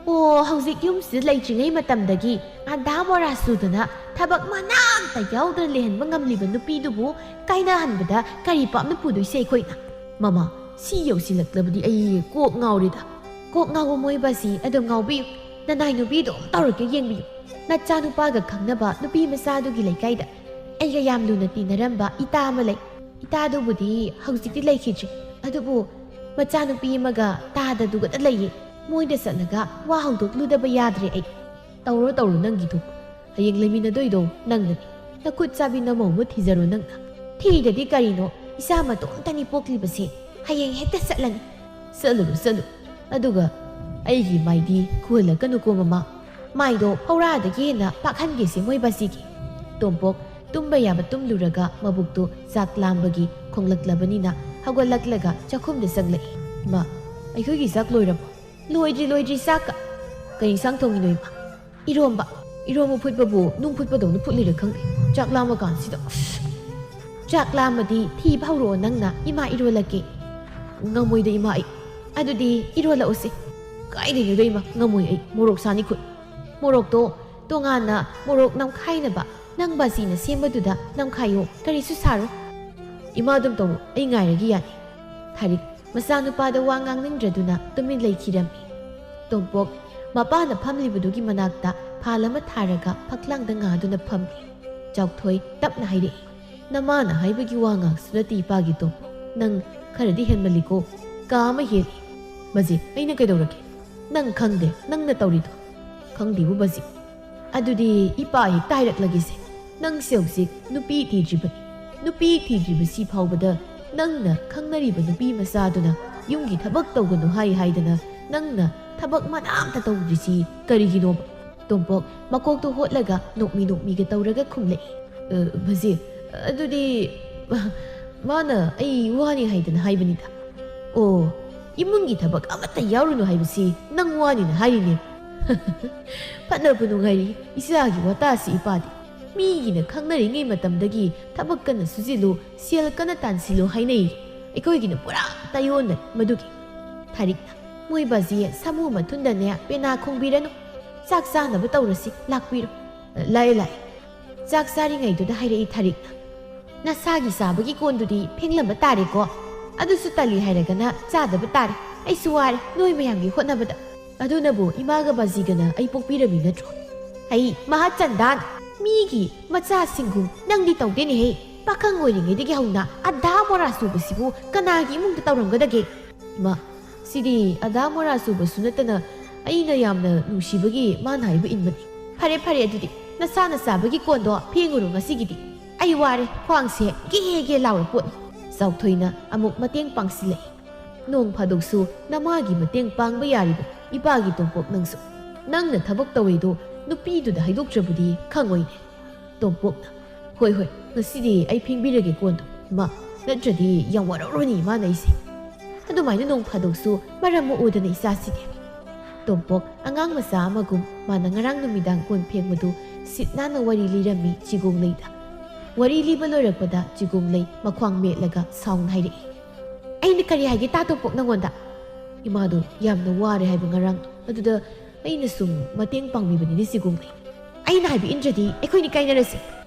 ꯑꯣ ꯍꯧꯖꯤꯛ ꯌꯨꯝꯁꯤꯗ ꯂꯩꯇ꯭ꯔꯤꯉꯩ ꯃꯇꯝꯗꯒꯤ ꯑꯙꯥ ꯃꯣꯔꯥ ꯁꯨꯗꯅ ꯊꯕꯛ ꯃꯅꯥꯝꯇ ꯌꯥꯎꯗꯅ ꯂꯩꯍꯟꯕ ꯉꯝꯂꯤꯕ ꯅꯨꯄꯤꯗꯨꯕꯨ ꯀꯥꯏꯅꯍꯟꯕꯗ ꯀꯔꯤ ꯄꯥꯞꯅ ꯄꯨꯗꯣꯏꯁꯦ ꯑꯩꯈꯣꯏꯅ? ꯃꯃꯥ ꯁꯤ ꯌꯧꯁꯤꯜꯂꯛꯂꯕꯗꯤ ꯑꯩ ꯀꯣꯛ ꯉꯥꯎꯔꯦꯗ꯫ ꯀꯣꯛ ꯉꯥꯎꯕ ꯃꯣꯏꯕꯥꯁꯤ ꯑꯗꯨꯝ ꯉꯥꯎꯕꯤꯌꯨ꯫ ꯅꯅꯥꯏ ꯅꯨꯄꯤꯗꯣ ꯇꯧꯔꯛꯀꯦ ꯌꯦꯡꯕꯤꯌꯨ꯫ ꯅꯆꯥꯅꯨꯄꯥꯒ ꯈꯪꯅꯕ ꯅꯨꯄꯤ ꯃꯆꯥꯗꯨꯒꯤ ꯂꯩꯀꯥꯏꯗ ꯑꯩꯒ ꯌꯥꯝ ꯂꯨꯅ ꯇꯤꯟꯅꯔꯝꯕ ꯏꯇꯥ ꯑꯃ ꯂꯩ꯫ ꯏꯇꯥꯗꯨꯕꯨꯗꯤ ꯍꯧꯖꯤꯛꯇꯤ ꯂꯩꯈꯤꯗ꯭ꯔꯤ꯫ ꯑꯗꯨꯕꯨ ꯃꯆꯥꯅꯨꯄꯤ ꯑꯃꯒ ꯇꯥꯗꯗꯨꯒꯗ ꯂꯩꯌꯦ꯫ ꯃꯣꯏꯗ ꯆꯠꯂꯒ ꯋꯥ ꯍꯧꯗꯣꯛꯂꯨꯗꯕ ꯌꯥꯗ꯭ꯔꯦ ꯑꯩ꯫ ꯇꯧꯔꯣ ꯇꯧꯔꯣ ꯅꯪꯒꯤꯗꯣ꯫ ꯍꯌꯦꯡ ꯂꯩꯃꯤꯟꯅꯗꯣꯏꯗꯣ ꯅꯪꯅꯅꯤ꯫ ꯅꯈꯨꯠ ꯆꯥꯕꯤ ꯅꯃꯧ ꯑꯃ ꯊꯤꯖꯔꯣ ꯅꯪꯅ꯫ ꯊꯤꯗꯗꯤ ꯀꯔꯤꯅꯣ, ꯏꯆꯥ ꯃꯇꯣꯝꯇꯅꯤ ꯄꯣꯛꯂꯤꯕꯁꯦ꯫ ꯍꯌꯦꯡ ꯍꯦꯛꯇ ꯆꯠꯂꯅꯤ꯫ ꯆꯠꯂꯨ ꯆꯠꯂꯨ꯫ ꯑꯗꯨꯒ ꯑꯩꯒꯤ ꯃꯥꯏꯗꯤ ꯈꯨꯍꯜꯂꯛꯀꯅꯨꯀꯣ ꯃꯃꯥ꯫ ꯃꯥꯏꯗꯣ ꯐꯧꯔꯥꯗꯒꯤ ꯍꯦꯟꯅ ꯄꯥꯛꯍꯟꯒꯦꯁꯦ ꯃꯣꯏꯕꯥꯁꯤꯒꯤ꯫ ꯇꯣꯝꯄꯣꯛ ꯇꯨꯝꯕ ꯌꯥꯕ ꯇꯨꯝꯂꯨꯔꯒ ꯃꯕꯨꯛꯇꯨ ꯆꯥꯛ ꯂꯥꯝꯕꯒꯤ ꯈꯣꯡꯂꯛꯂꯕꯅꯤꯅ ꯍꯧꯒꯠꯂꯛꯂꯒ ꯆꯥꯛꯈꯨꯝꯗ ꯆꯪꯂꯛꯏ꯫ ꯏꯃꯥ ꯑꯩꯈꯣꯏꯒꯤ ꯆꯥꯛ ꯂꯣꯏꯔꯕꯣ? ꯂꯣꯏꯗ꯭ꯔꯤ ꯆꯥꯛꯀ꯫ ꯀꯩ ꯏꯟꯁꯥꯡ ꯊꯣꯡꯉꯤꯅꯣ ꯏꯃꯥ? ꯏꯔꯣꯝꯕ ꯐꯨꯠꯄꯕꯨ ꯅꯨꯡ ꯐꯨꯠꯄꯗꯧꯅ ꯐꯨꯠꯂꯤꯔ ꯈꯪꯗꯦ꯫ ꯆꯥꯛ ꯂꯥꯝꯕ ꯀꯥꯟꯁꯤꯗ꯫ ꯆꯥꯛ ꯂꯥꯝꯃꯗꯤ ꯊꯤꯕ ꯍꯧꯔꯛꯑꯣ ꯅꯪꯅ ꯏꯃꯥ ꯏꯔꯣꯜꯂꯛꯀꯦ꯫ ꯉꯝꯃꯣꯏꯗ ꯏꯃꯥ ꯑꯩ꯫ ꯑꯗꯨꯗꯤ ꯏꯔꯣꯜꯂꯛꯎꯁꯦ꯫ ꯀꯥꯏꯗꯩꯅꯣꯗ ꯏꯃꯥ ꯉꯝꯃꯣꯏ ꯑꯩ ꯃꯣꯔꯣꯛ ꯁꯥꯅꯤ ꯈꯨꯠ꯫ ꯃꯣꯔꯣꯛꯇꯣ ꯇꯣꯉꯥꯟꯅ ꯃꯣꯔꯣꯛ ꯅꯝꯈꯥꯏꯅꯕ ꯅꯪ ꯕꯥꯁꯤꯅ ꯁꯦꯝꯕꯗꯨꯗ ꯅꯝꯈꯥꯏꯌꯣ, ꯀꯔꯤꯁꯨ ꯁꯥꯔꯣꯏ꯫ ꯏꯃꯥ ꯑꯗꯨꯝ ꯇꯧꯔꯣ ꯑꯩ ꯉꯥꯏꯔꯒꯦ ꯌꯥꯅꯤ꯫ ꯊꯥꯔꯤꯛ ꯃꯆꯥꯅꯨꯄꯥꯗ ꯋꯥ ꯉꯥꯡꯅꯤꯡꯗ꯭ꯔꯗꯨꯅ ꯇꯨꯃꯤꯟ ꯂꯩꯈꯤꯔꯝꯃꯤ꯫ ꯇꯣꯝꯄꯣꯛ ꯃꯄꯥꯅ ꯐꯝꯂꯤꯕꯗꯨꯒꯤ ꯃꯅꯥꯛꯇ ꯐꯥꯜ ꯑꯃ ꯊꯥꯔꯒ ꯐꯛꯂꯥꯡꯗ ꯉꯥꯗꯨꯅ ꯐꯝꯂꯤ꯫ ꯆꯥꯎꯊꯣꯏ ꯇꯞꯅ ꯍꯥꯏꯔꯛꯏ꯫ ꯅꯃꯥꯅ ꯍꯥꯏꯕꯒꯤ ꯋꯥ ꯉꯥꯛꯁꯨ ꯅꯠꯇꯦ ꯏꯄꯥꯒꯤ ꯇꯣꯝꯄꯣꯛ꯫ ꯅꯪ ꯈꯔꯗꯤ ꯍꯦꯟꯃꯜꯂꯤꯀꯣ꯫ ꯀꯥ ꯑꯃ ꯍꯦꯜꯂꯤ꯫ ꯕꯖꯤ ꯑꯩꯅ ꯀꯩꯗꯧꯔꯒꯦ? ꯅꯪ ꯈꯪꯗꯦ ꯅꯪꯅ ꯇꯧꯔꯤꯗꯣ꯫ ꯈꯪꯗꯦꯕꯨ ꯕꯖꯤ꯫ ꯑꯗꯨꯗꯤ ꯏꯄꯥ ꯍꯦꯛꯇ ꯍꯥꯏꯔꯛꯂꯒꯦꯁꯦ꯫ ꯅꯪꯁꯦ ꯍꯧꯖꯤꯛ ꯅꯨꯄꯤ ꯊꯤꯗ꯭ꯔꯤꯕꯅꯤ꯫ ꯅꯨꯄꯤ ꯊꯤꯗ꯭ꯔꯤꯕꯁꯤ ꯐꯥꯎꯕꯗ ꯅꯪꯅ ꯈꯪꯅꯔꯤꯕ ꯅꯨꯄꯤ ꯃꯆꯥꯗꯨꯅ ꯌꯨꯝꯒꯤ ꯊꯕꯛ ꯇꯧꯒꯅꯨ ꯍꯥꯏꯗꯅ ꯅꯪꯅ ꯊꯕꯛ ꯃꯅꯥꯝꯇ ꯇꯧꯗ꯭ꯔꯤꯁꯤ ꯀꯔꯤꯒꯤꯅꯣꯕ? ꯇꯣꯝꯄꯣꯛ ꯃꯀꯣꯛꯇꯣ ꯍꯣꯠꯂꯒ ꯅꯣꯛꯃꯤꯒ ꯇꯧꯔꯒ ꯈꯨꯝꯂꯛꯏ꯫ ꯕꯖꯤ ꯑꯗꯨꯗꯤ ꯃꯥꯅ ꯑꯩ ꯋꯥꯅꯤ ꯍꯥꯏꯗꯅ ꯍꯥꯏꯕꯅꯤꯗ꯫ ꯑꯣ ꯏꯃꯨꯡꯒꯤ ꯊꯕꯛ ꯑꯃꯠꯇ ꯌꯥꯎꯔꯨꯅꯨ ꯍꯥꯏꯕꯁꯤ ꯅꯪ ꯋꯥꯅꯤꯅ ꯍꯥꯏꯔꯤꯅꯦ꯫ ꯐꯠꯅꯕꯨ ꯅꯨꯡꯉꯥꯏꯔꯤ ꯏꯆꯥꯒꯤ ꯋꯥꯇꯥꯁꯤ ꯏꯄꯥꯗꯤ꯫ ꯃꯤꯒꯤꯅ ꯈꯪꯅꯔꯤꯉꯩ ꯃꯇꯝꯗꯒꯤ ꯊꯕꯛ ꯀꯟꯅ ꯁꯨꯖꯤꯜꯂꯨ, ꯁꯦꯜ ꯀꯟꯅ ꯇꯥꯟꯁꯤꯜꯂꯨ ꯍꯥꯏꯅꯩ꯫ ꯑꯩꯈꯣꯏꯒꯤꯅ ꯄꯨꯔꯥ ꯇꯥꯏꯑꯣꯟꯅꯩ ꯃꯗꯨꯒꯤ꯫ ꯊꯥꯔꯤꯛꯅ ꯃꯣꯏꯕꯥꯁꯤ ꯁꯥꯃꯨ ꯃꯊꯨꯟꯗꯅꯦ ꯄꯦꯅꯥ ꯈꯣꯡꯕꯤꯔꯅꯨ꯫ ꯆꯥꯛ ꯆꯥꯅꯕ ꯇꯧꯔꯁꯤ ꯂꯥꯛꯄꯤꯔꯣ꯫ ꯂꯥꯛꯑꯦ꯫ ꯆꯥꯛ ꯆꯥꯔꯤꯉꯩꯗꯨꯗ ꯍꯥꯏꯔꯛꯏ ꯊꯥꯔꯤꯛꯅ꯫ ꯅꯁꯥꯒꯤ ꯆꯥꯕꯒꯤ ꯀꯣꯟꯗꯨꯗꯤ ꯐꯦꯡꯂꯝꯕ ꯇꯥꯔꯦꯀꯣ꯫ ꯑꯗꯨꯁꯨ ꯇꯜꯂꯤ ꯍꯥꯏꯔꯒꯅ ꯆꯥꯗꯕ ꯇꯥꯔꯦ꯫ ꯑꯩꯁꯨ ꯋꯥꯔꯦ ꯅꯣꯏ ꯃꯌꯥꯝꯒꯤ ꯍꯣꯠꯅꯕꯗ꯫ ꯑꯗꯨꯅꯕꯨ ꯏꯃꯥꯒ ꯕꯥꯖꯤꯒꯅ ꯑꯩ ꯄꯣꯛꯄꯤꯔꯝꯃꯤ ꯅꯠꯇ꯭ꯔꯣ? ꯑꯩ ꯃꯍꯥꯆꯟꯗꯥꯟ ꯃꯤꯒꯤ ꯃꯆꯥꯁꯤꯡꯒꯨꯝ ꯅꯪꯗꯤ ꯇꯧꯗꯦꯅꯦꯍꯦ꯫ ꯄꯥꯈꯪ ꯑꯣꯏꯔꯤꯉꯩꯗꯒꯤ ꯍꯧꯅ ꯑꯙꯥ ꯃꯣꯔꯥ ꯁꯨꯕꯁꯤꯕꯨ ꯀꯅꯥꯒꯤ ꯏꯃꯨꯡꯗ ꯇꯧꯔꯝꯒꯗꯒꯦ? ꯏꯃꯥ ꯁꯤꯗꯤ ꯑꯙꯥ ꯃꯣꯔꯥ ꯁꯨꯕꯁꯨ ꯅꯠꯇꯅ ꯑꯩꯅ ꯌꯥꯝꯅ ꯅꯨꯡꯁꯤꯕꯒꯤ ꯃꯥꯅ ꯍꯥꯏꯕ ꯏꯟꯕꯅꯤ꯫ ꯐꯔꯦ ꯑꯗꯨꯗꯤ ꯅꯁꯥꯅ ꯆꯥꯕꯒꯤ ꯀꯣꯟꯗꯣ ꯐꯦꯡꯉꯨꯔꯣ ꯉꯁꯤꯒꯤꯗꯤ꯫ ꯑꯩ ꯋꯥꯔꯦ ꯈ꯭ꯋꯥꯡꯁꯦ ꯒꯦ ꯂꯥꯎꯔ ꯄꯣꯠꯅꯤ꯫ ꯆꯥꯎꯊꯣꯏꯅ ꯑꯃꯨꯛ ꯃꯇꯦꯡ ꯄꯥꯡꯁꯤꯜꯂꯛꯏ꯫ ꯅꯣꯡ ꯐꯥꯗꯣꯛꯁꯨ ꯅꯃꯥꯒꯤ ꯃꯇꯦꯡ ꯄꯥꯡꯕ ꯌꯥꯔꯤꯕ ꯏꯄꯥꯒꯤ ꯇꯣꯝꯄꯣꯛ ꯅꯪꯁꯨ꯫ ꯅꯪꯅ ꯊꯕꯛ ꯇꯧꯋꯦꯗꯣ ꯅꯨꯄꯤꯗꯨꯗ ꯍꯥꯏꯗꯣꯛꯇ꯭ꯔꯕꯗꯤ ꯈꯪꯉꯣꯏꯅꯦ꯫ ꯇꯣꯝꯄꯣꯛꯅ ꯍꯣꯏ ꯉꯁꯤꯗꯤ ꯑꯩ ꯐꯦꯡꯕꯤꯔꯒꯦ ꯀꯣꯟꯗꯣ ꯏꯃꯥ, ꯅꯠꯇ꯭ꯔꯗꯤ ꯌꯥꯝ ꯋꯥꯔꯧꯔꯅꯤ ꯏꯃꯥꯅ ꯑꯩꯁꯦ꯫ ꯑꯗꯨꯃꯥꯏꯅ ꯅꯣꯡ ꯐꯥꯗꯣꯛꯁꯨ ꯃꯔꯝ ꯃꯣꯛꯎꯗꯅ ꯏꯆꯥꯁꯤꯗꯤ꯫ ꯇꯣꯝꯄꯣꯛ ꯑꯉꯥꯡ ꯃꯆꯥ ꯑꯃꯒꯨꯝ ꯃꯥꯅ ꯉꯔꯥꯡ ꯅꯨꯃꯤꯗꯥꯡ ꯀꯣꯟ ꯐꯦꯡꯕꯗꯨ ꯁꯤꯠ ナꯟꯅ ꯋꯥꯔꯤ ꯂꯤꯔꯝꯃꯤ ꯆꯤꯒꯣꯡꯂꯩꯗ꯫ ꯋꯥꯔꯤ ꯂꯤꯕ ꯂꯣꯏꯔꯛꯄꯗ ꯆꯤꯒꯣꯡꯂꯩ ꯃꯈ꯭ꯋꯥꯡ ꯃꯦꯠꯂꯒ ꯁꯥꯎꯅ ꯍꯥꯏꯔꯛꯏ꯫ ꯑꯩꯅ ꯀꯔꯤ ꯍꯥꯏꯒꯦ ꯇꯣꯝꯄꯣꯛ ꯅꯪꯉꯣꯟꯗ? ꯏꯃꯥꯗꯣ ꯌꯥꯝꯅ ꯋꯥꯔꯦ ꯍꯥꯏꯕ ꯉꯔꯥꯡꯗꯣ, ꯑꯗꯨꯗ ꯑꯩꯅ ꯁꯨꯝ ꯃꯇꯦꯡ ꯄꯥꯡꯕꯤꯕꯅꯤꯅꯦ ꯆꯤꯒꯣꯡꯂꯩ꯫ ꯑꯩꯅ ꯍꯥꯏꯕ ꯏꯟꯗ꯭ꯔꯗꯤ ꯑꯩꯈꯣꯏꯅꯤ ꯀꯥꯏꯅꯔꯁꯤ꯫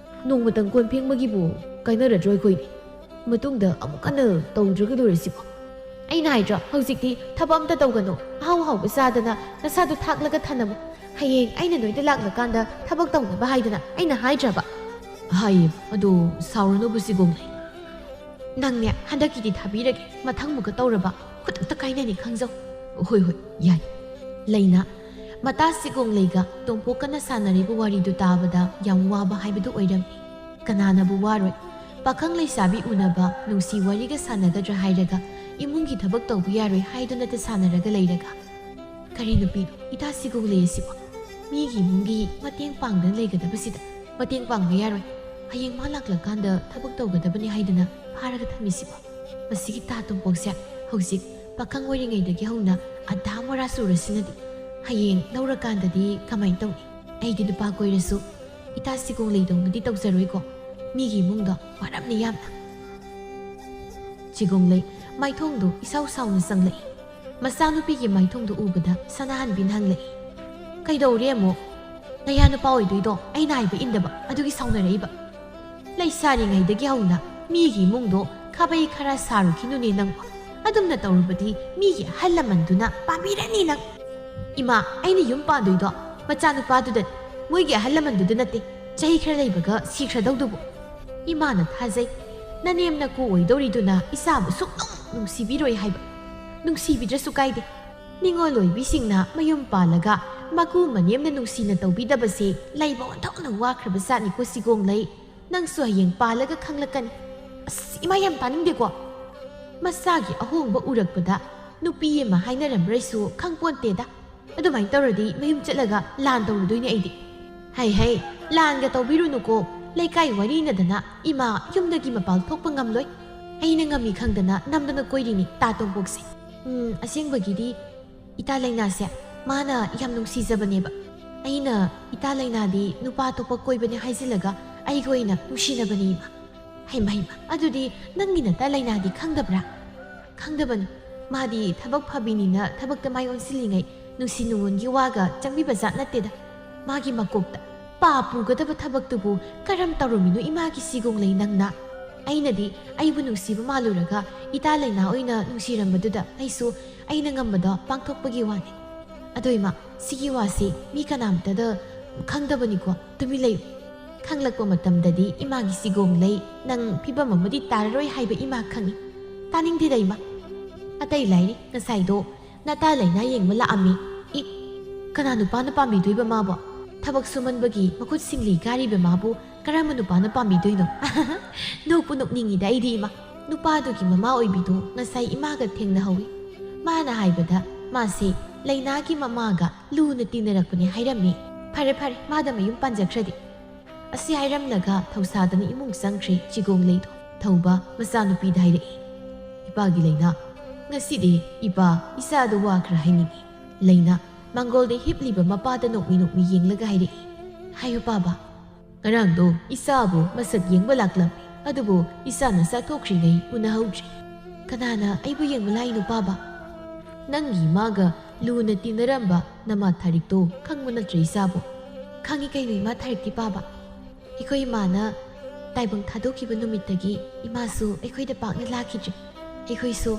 ꯅꯣꯡꯃꯇꯪ ꯀꯣꯟ ꯐꯦꯡꯕꯒꯤꯕꯨ ꯀꯥꯏꯅꯔꯗ꯭ꯔꯣ ꯑꯩꯈꯣꯏꯅꯤ ꯃꯇꯨꯡꯗ ꯑꯃꯨꯛ ꯍꯟꯅ ꯇꯧꯗ꯭ꯔꯒ ꯂꯣꯏꯔꯁꯤꯕꯣ ꯑꯩꯅ ꯍꯥꯏꯗ꯭ꯔꯣ ꯍꯧꯖꯤꯛꯇꯤ ꯊꯕꯛ ꯑꯝꯇ ꯇꯧꯒꯅꯨ ꯑꯍꯥꯎ ꯑꯍꯥꯎꯕ ꯆꯥꯗꯅ ꯅꯁꯥꯗꯣ ꯊꯥꯛꯂꯒ ꯊꯅꯝꯃꯨ ꯍꯌꯦꯡ ꯑꯩꯅ ꯅꯣꯏꯗ ꯂꯥꯛꯂꯀꯥꯟꯗ ꯊꯕꯛ ꯇꯧꯅꯕ ꯍꯥꯏꯗꯅ ꯑꯩꯅ ꯍꯥꯏꯗ꯭ꯔꯕ ꯍꯥꯏꯌꯦ ꯑꯗꯣ ꯁꯥꯎꯔꯅꯨꯕ ꯁꯤꯒꯣꯡꯂꯩ ꯅꯪꯅꯦ ꯍꯟꯗꯛꯀꯤꯗꯤ ꯊꯥꯕꯤꯔꯒꯦ ꯃꯊꯪꯃꯨꯛꯀ ꯇꯧꯔꯕ ꯈꯨꯗꯛꯇ ꯀꯥꯏꯅꯅꯤ ꯈꯪꯖꯧ ꯍꯣꯏ ꯍꯣꯏ ꯌꯥꯏ ꯂꯩꯅ ꯃꯇꯥ ꯁꯤꯒꯣꯡꯂꯩꯒ ꯇꯣꯝꯄꯣꯛꯀꯅ ꯁꯥꯟꯅꯔꯤꯕ ꯋꯥꯔꯤꯗꯨ ꯇꯥꯕꯗ ꯌꯥꯝ ꯋꯥꯕ ꯍꯥꯏꯕꯗꯨ ꯑꯣꯏꯔꯝꯃꯤ ꯀꯅꯥꯅꯕꯨ ꯋꯥꯔꯣꯏ ꯄꯥꯈꯪ ꯂꯩꯁꯥꯕꯤ ꯎꯅꯕ ꯅꯨꯡꯁꯤ ꯋꯥꯔꯤꯒ ꯁꯥꯟꯅꯒꯗ꯭ꯔꯥ ꯍꯥꯏꯔꯒ ꯏꯃꯨꯡꯒꯤ ꯊꯕꯛ ꯇꯧꯕ ꯌꯥꯔꯣꯏ ꯍꯥꯏꯗꯨꯅꯇ ꯁꯥꯟꯅꯔꯒ ꯂꯩꯔꯒ ꯀꯔꯤ ꯅꯨꯄꯤꯅꯣ ꯏꯇꯥ ꯁꯤꯒꯣꯡꯂꯩ ꯑꯁꯤꯕꯣ ꯃꯤꯒꯤ ꯏꯃꯨꯡꯒꯤ ꯃꯇꯦꯡ ꯄꯥꯡꯗꯅ ꯂꯩꯒꯗꯕꯁꯤꯗ ꯃꯇꯦꯡ ꯄꯥꯡꯕ ꯌꯥꯔꯣꯏ ꯍꯌꯦꯡ ꯃꯥ ꯂꯥꯛꯂꯀꯥꯟꯗ ꯊꯕꯛ ꯇꯧꯒꯗꯕꯅꯤ ꯍꯥꯏꯗꯨꯅ ꯐꯥꯔꯒ ꯊꯝꯃꯤꯁꯤꯕꯣ ꯃꯁꯤꯒꯤ ꯇꯥ ꯇꯣꯝꯄꯣꯛꯁꯦ ꯍꯧꯖꯤꯛ ꯄꯥꯈꯪ ꯑꯣꯏꯔꯤꯉꯩꯗꯒꯤ ꯍꯧꯅ ꯑꯙꯥ ꯃꯣꯔꯥ ꯆꯨꯔꯁꯤꯅꯗꯤ ꯍꯌꯦꯡ ꯂꯧꯔꯀꯥꯟꯗꯗꯤ ꯀꯃꯥꯏꯅ ꯇꯧꯅꯤ ꯑꯩꯗꯤ ꯅꯨꯄꯥ ꯀꯣꯏꯔꯁꯨ ꯏꯇꯥ ꯁꯤꯒꯣꯡꯂꯩꯗꯧꯅꯗꯤ ꯇꯧꯖꯔꯣꯏꯀꯣ ꯃꯤꯒꯤ ꯏꯃꯨꯡꯗꯣ ꯋꯥꯔꯝꯅꯤ ꯌꯥꯝꯅ ꯁꯤꯒꯣꯡꯂꯩ ꯃꯥꯏꯊꯣꯡꯗꯨ ꯏꯁꯥꯎ ꯁꯥꯎꯅ ꯆꯪꯂꯛꯏ ꯃꯆꯥꯅꯨꯄꯤꯒꯤ ꯃꯥꯏꯊꯣꯡꯗꯨ ꯎꯕꯗ ꯁꯅꯥꯍꯟꯕꯤꯅ ꯍꯪꯂꯛꯏ ꯀꯩꯗꯧꯔꯦ ꯑꯃꯨꯛ ꯅꯌꯥ ꯅꯨꯄꯥ ꯑꯣꯏꯗꯣꯏꯗꯣ ꯑꯩꯅ ꯍꯥꯏꯕ ꯏꯟꯗꯕ ꯑꯗꯨꯒꯤ ꯁꯥꯎꯅꯔꯛꯏꯕ ꯂꯩꯁꯥꯔꯤꯉꯩꯗꯒꯤ ꯍꯧꯅ ꯃꯤꯒꯤ ꯏꯃꯨꯡꯗꯣ ꯈꯥꯕꯩ ꯈꯔ ꯁꯥꯔꯨꯈꯤꯅꯨꯅꯦ ꯅꯪꯕꯣ ꯑꯗꯨꯝꯅ ꯇꯧꯔꯨꯕꯗꯤ ꯃꯤꯒꯤ ꯑꯍꯜ ꯂꯃꯟꯗꯨꯅ ꯄꯥꯝꯕꯤꯔꯅꯤ ꯅꯪ ꯏꯃꯥ ꯑꯩꯅ ꯌꯨꯝ ꯄꯥꯟꯗꯣꯏꯗꯣ ꯃꯆꯥꯅꯨꯄꯥꯗꯨꯗꯅꯤ ꯃꯣꯏꯒꯤ ꯑꯍꯜ ꯂꯃꯟꯗꯨꯗ ꯅꯠꯇꯦ ꯆꯍꯤ ꯈꯔ ꯂꯩꯕꯒ ꯁꯤꯈ꯭ꯔꯗꯧꯗꯨꯕꯨ ꯏꯃꯥꯅ ꯊꯥꯖꯩ ꯅꯅꯦꯝ ꯅꯀꯨ ꯑꯣꯏꯗꯧꯔꯤꯗꯨꯅ ꯏꯆꯥꯕꯨ ꯁꯨꯛꯅꯨꯡ ꯅꯨꯡꯁꯤꯕꯤꯔꯣꯏ ꯍꯥꯏꯕ ꯅꯨꯡꯁꯤꯕꯤꯗ꯭ꯔꯁꯨ ꯀꯥꯏꯗꯦ ꯅꯤꯡꯉꯣꯜ ꯑꯣꯏꯕꯤꯁꯤꯡꯅ ꯃꯌꯨꯝ ꯄꯥꯜꯂꯒ ꯃꯀꯨ ꯃꯅꯦꯝꯅ ꯅꯨꯡꯁꯤꯅ ꯇꯧꯕꯤꯗꯕꯁꯦ ꯂꯩꯕ ꯑꯣꯟꯊꯣꯛꯅ ꯋꯥꯈ꯭ꯔꯕ ꯖꯥꯠꯅꯤꯀꯣ ꯁꯤꯒꯣꯡꯂꯩ ꯅꯪꯁꯨ ꯍꯌꯦꯡ ꯄꯥꯜꯂꯒ ꯈꯪꯂꯛꯀꯅꯤ ꯑꯁ ꯏꯃꯥ ꯌꯥꯝ ꯇꯥꯅꯤꯡꯗꯦꯀꯣ ꯃꯆꯥꯒꯤ ꯑꯍꯣꯡꯕ ꯎꯔꯛꯄꯗ ꯅꯨꯄꯤ ꯑꯃ ꯍꯥꯏꯅꯔꯝꯕ꯭ꯔꯩꯁꯨ ꯈꯪꯄꯣꯟꯇꯦꯗ ꯑꯗꯨꯃꯥꯏꯅ ꯇꯧꯔꯗꯤ ꯃꯌꯨꯝ ꯆꯠꯂꯒ ꯂꯥꯟ ꯇꯧꯔꯨꯗꯣꯏꯅꯦ ꯑꯩꯗꯤ ꯍꯩ ꯂꯥꯟꯒ ꯇꯧꯕꯤꯔꯨꯅꯨꯀꯣ ꯂꯩꯀꯥꯏ ꯋꯥꯔꯤꯅꯗꯅ ꯏꯃꯥ ꯌꯨꯝꯗꯒꯤ ꯃꯄꯥꯜ ꯊꯣꯛꯄ ꯉꯝꯂꯣꯏ ꯑꯩꯅ ꯉꯝꯃꯤ ꯈꯪꯗꯅ ꯅꯝꯗꯅ ꯀꯣꯏꯔꯤꯅꯤ ꯇꯥ ꯇꯣꯝꯄꯣꯛꯁꯦ ꯑꯁꯦꯡꯕꯒꯤꯗꯤ ꯏꯇꯥ ꯂꯩꯅꯥꯁꯦ ꯃꯥꯅ ꯌꯥꯝ ꯅꯨꯡꯁꯤꯖꯕꯅꯦꯕ ꯑꯩꯅ ꯏꯇꯥ ꯂꯩꯅꯥꯗꯤ ꯅꯨꯄꯥ ꯑꯇꯣꯞꯄ ꯀꯣꯏꯕꯅꯦ ꯍꯥꯏꯖꯤꯜꯂꯒ ꯑꯩꯒ ꯑꯣꯏꯅ ꯅꯨꯡꯁꯤꯅꯕꯅꯤ ꯏꯃꯥ ꯍꯩꯃ ꯅꯪꯒꯤ ꯅꯇꯥ ꯂꯩꯅꯥꯗꯤ ꯈꯪꯗꯕ꯭ꯔꯥ ꯈꯪꯗꯕꯅꯤ ꯃꯥꯗꯤ ꯊꯕꯛ ꯐꯕꯤꯅꯤꯅ ꯊꯕꯛꯇ ꯃꯥꯏ ꯑꯣꯟꯁꯤꯜꯂꯤꯉꯩ ꯅꯨꯡꯁꯤ ꯅꯨꯡꯉꯣꯟꯒꯤ ꯋꯥꯒ ꯆꯪꯕꯤꯕ ꯖꯥꯠ ꯅꯠꯇꯦꯗ ꯃꯥꯒꯤ ꯃꯀꯣꯛꯇ ꯄꯥ ꯄꯨꯒꯗꯕ ꯊꯕꯛꯇꯨꯕꯨ ꯀꯔꯝ ꯇꯧꯔꯝꯃꯤꯅꯣ ꯏꯃꯥꯒꯤ ꯁꯤꯒꯣꯡꯂꯩ ꯅꯪꯅ ꯑꯩꯅꯗꯤ ꯑꯩꯕꯨ ꯅꯨꯡꯁꯤꯕ ꯃꯥꯜꯂꯨꯔꯒ ꯏꯇꯥ ꯂꯩꯅꯥ ꯑꯣꯏꯅ ꯅꯨꯡꯁꯤꯔꯝꯕꯗꯨꯗ ꯑꯩꯁꯨ ꯑꯩꯅ ꯉꯝꯕꯗꯣ ꯄꯥꯡꯊꯣꯛꯄꯒꯤ ꯋꯥꯅꯤ ꯑꯗꯣ ꯏꯃꯥ ꯁꯤꯒꯤ ꯋꯥꯁꯤ ꯃꯤ ꯀꯅꯥꯝꯇꯗ ꯈꯪꯗꯕꯅꯤꯀோ ꯇꯨꯃꯤ ꯂꯩꯌꯨ ꯈꯪꯂꯛꯄ ꯃꯇꯝꯗꯗꯤ ꯏꯃꯥꯒꯤ ꯁꯤꯒꯣꯡꯂꯩ ꯅꯪ ꯐꯤꯕꯝ ꯑꯃꯗꯤ ꯇꯥꯔꯔꯣꯏ ꯍꯥꯏꯕ ꯏꯃꯥ ꯈꯪꯉꯤ ꯇꯥꯅꯤꯡꯗꯦꯗ ꯏꯃꯥ ꯑꯇꯩ ꯂꯥꯏꯔꯤ ꯉꯁꯥꯏꯗꯣ ꯅꯇꯥ ꯂꯩꯅꯥ ꯌꯦꯡꯕ ꯂꯥꯛꯑꯝꯃꯤ ꯀꯅꯥ ꯅꯨꯄꯥꯅ ꯄꯥꯝꯕꯤꯗꯣꯏꯕ ꯃꯥꯕꯣ ꯊꯕꯛ ꯁꯨꯃꯟꯕꯒꯤ ꯃꯈꯨꯠ ꯁꯤꯡꯂꯤ ꯀꯥꯔꯤꯕ ꯃꯥꯕꯨ ꯀꯔꯝꯕ ꯅꯨꯄꯥꯅ ꯄꯥꯝꯕꯤꯗꯣꯏꯅꯣ ꯅꯣꯛꯄꯨ ꯅꯣꯛꯅꯤꯡꯉꯤꯗ ꯑꯩꯗꯤ ꯏꯃꯥ ꯅꯨꯄꯥꯗꯨꯒꯤ ꯃꯃꯥ ꯑꯣꯏꯕꯤꯗꯣ ꯉꯁꯥꯏ ꯏꯃꯥꯒ ꯊꯦꯡꯅꯍꯧꯏ ꯃꯥꯅ ꯍꯥꯏꯕꯗ ꯃꯥꯁꯦ ꯂꯩꯅꯥꯒꯤ ꯃꯃꯥꯒ ꯂꯨꯅ ꯇꯤꯟꯅꯔꯛꯄꯅꯦ ꯍꯥꯏꯔꯝꯃꯤ ꯐꯔꯦ ꯃꯥꯗ ꯃꯌꯨꯝ ꯄꯥꯟꯖꯈ꯭ꯔꯗꯤ ꯑꯁꯤ ꯍꯥꯏꯔꯝꯂꯒ ꯊꯧꯁꯥꯗꯅ ꯏꯃꯨꯡ ꯆꯪꯈ꯭ꯔꯦ ꯆꯤꯒꯣꯡꯂꯩꯗꯣ ꯊꯧꯕ ꯃꯆꯥꯅꯨꯄꯤꯗ ꯍꯥꯏꯔꯛꯏ ꯏꯄꯥꯒꯤ ꯂꯩꯅꯥ ꯉꯁꯤꯗꯤ ꯏꯄꯥ ꯏꯆꯥꯗ ꯋꯥ ꯈꯔ ꯍꯥꯏꯅꯤꯡꯉꯤ ꯂꯩꯅꯥ ꯃꯥꯡꯒꯣꯜꯗ ꯍꯤꯞꯂꯤꯕ ꯃꯄꯥꯗ ꯅꯣꯛꯃꯤ ꯌꯦꯡꯂꯒ ꯍꯥꯏꯔꯛꯏ ꯍꯥꯏꯌꯨ ꯄꯥꯕ ꯉꯔꯥꯡꯗꯣ ꯏꯆꯥꯕꯨ ꯃꯁꯛ ꯌꯦꯡꯕ ꯂꯥꯛꯂꯝꯃꯤ ꯑꯗꯨꯕꯨ ꯏꯆꯥꯅ ꯆꯥꯊꯣꯛꯈ꯭ꯔꯤꯉꯩ ꯎꯅꯍꯧꯗ꯭ꯔꯤ ꯀꯅꯥꯅ ꯑꯩꯕꯨ ꯌꯦꯡꯕ ꯂꯥꯛꯏꯅꯣ ꯄꯥꯕ ꯅꯪꯒꯤ ꯏꯃꯥꯒ ꯂꯨꯅ ꯇꯤꯟꯅꯔꯝꯕ ꯅꯃꯥ ꯊꯥꯔꯤꯛꯇꯣ ꯈꯪꯕ ꯅꯠꯇ꯭ꯔꯦ ꯏꯆꯥꯕꯨ ꯈꯪꯉꯤ ꯀꯩꯅꯣ ꯏꯃꯥ ꯊꯥꯔꯤꯛꯇꯤ ꯄꯥꯕ ꯑꯩꯈꯣꯏ ꯏꯃꯥꯅ ꯇꯥꯏꯕꯪ ꯊꯥꯗꯣꯛꯈꯤꯕ ꯅꯨꯃꯤꯠꯇꯒꯤ ꯏꯃꯥꯁꯨ ꯑꯩꯈꯣꯏꯗ ꯄꯥꯛꯅ ꯂꯥꯛꯈꯤꯗ꯭ꯔꯦ ꯑꯩꯈꯣꯏꯁꯨ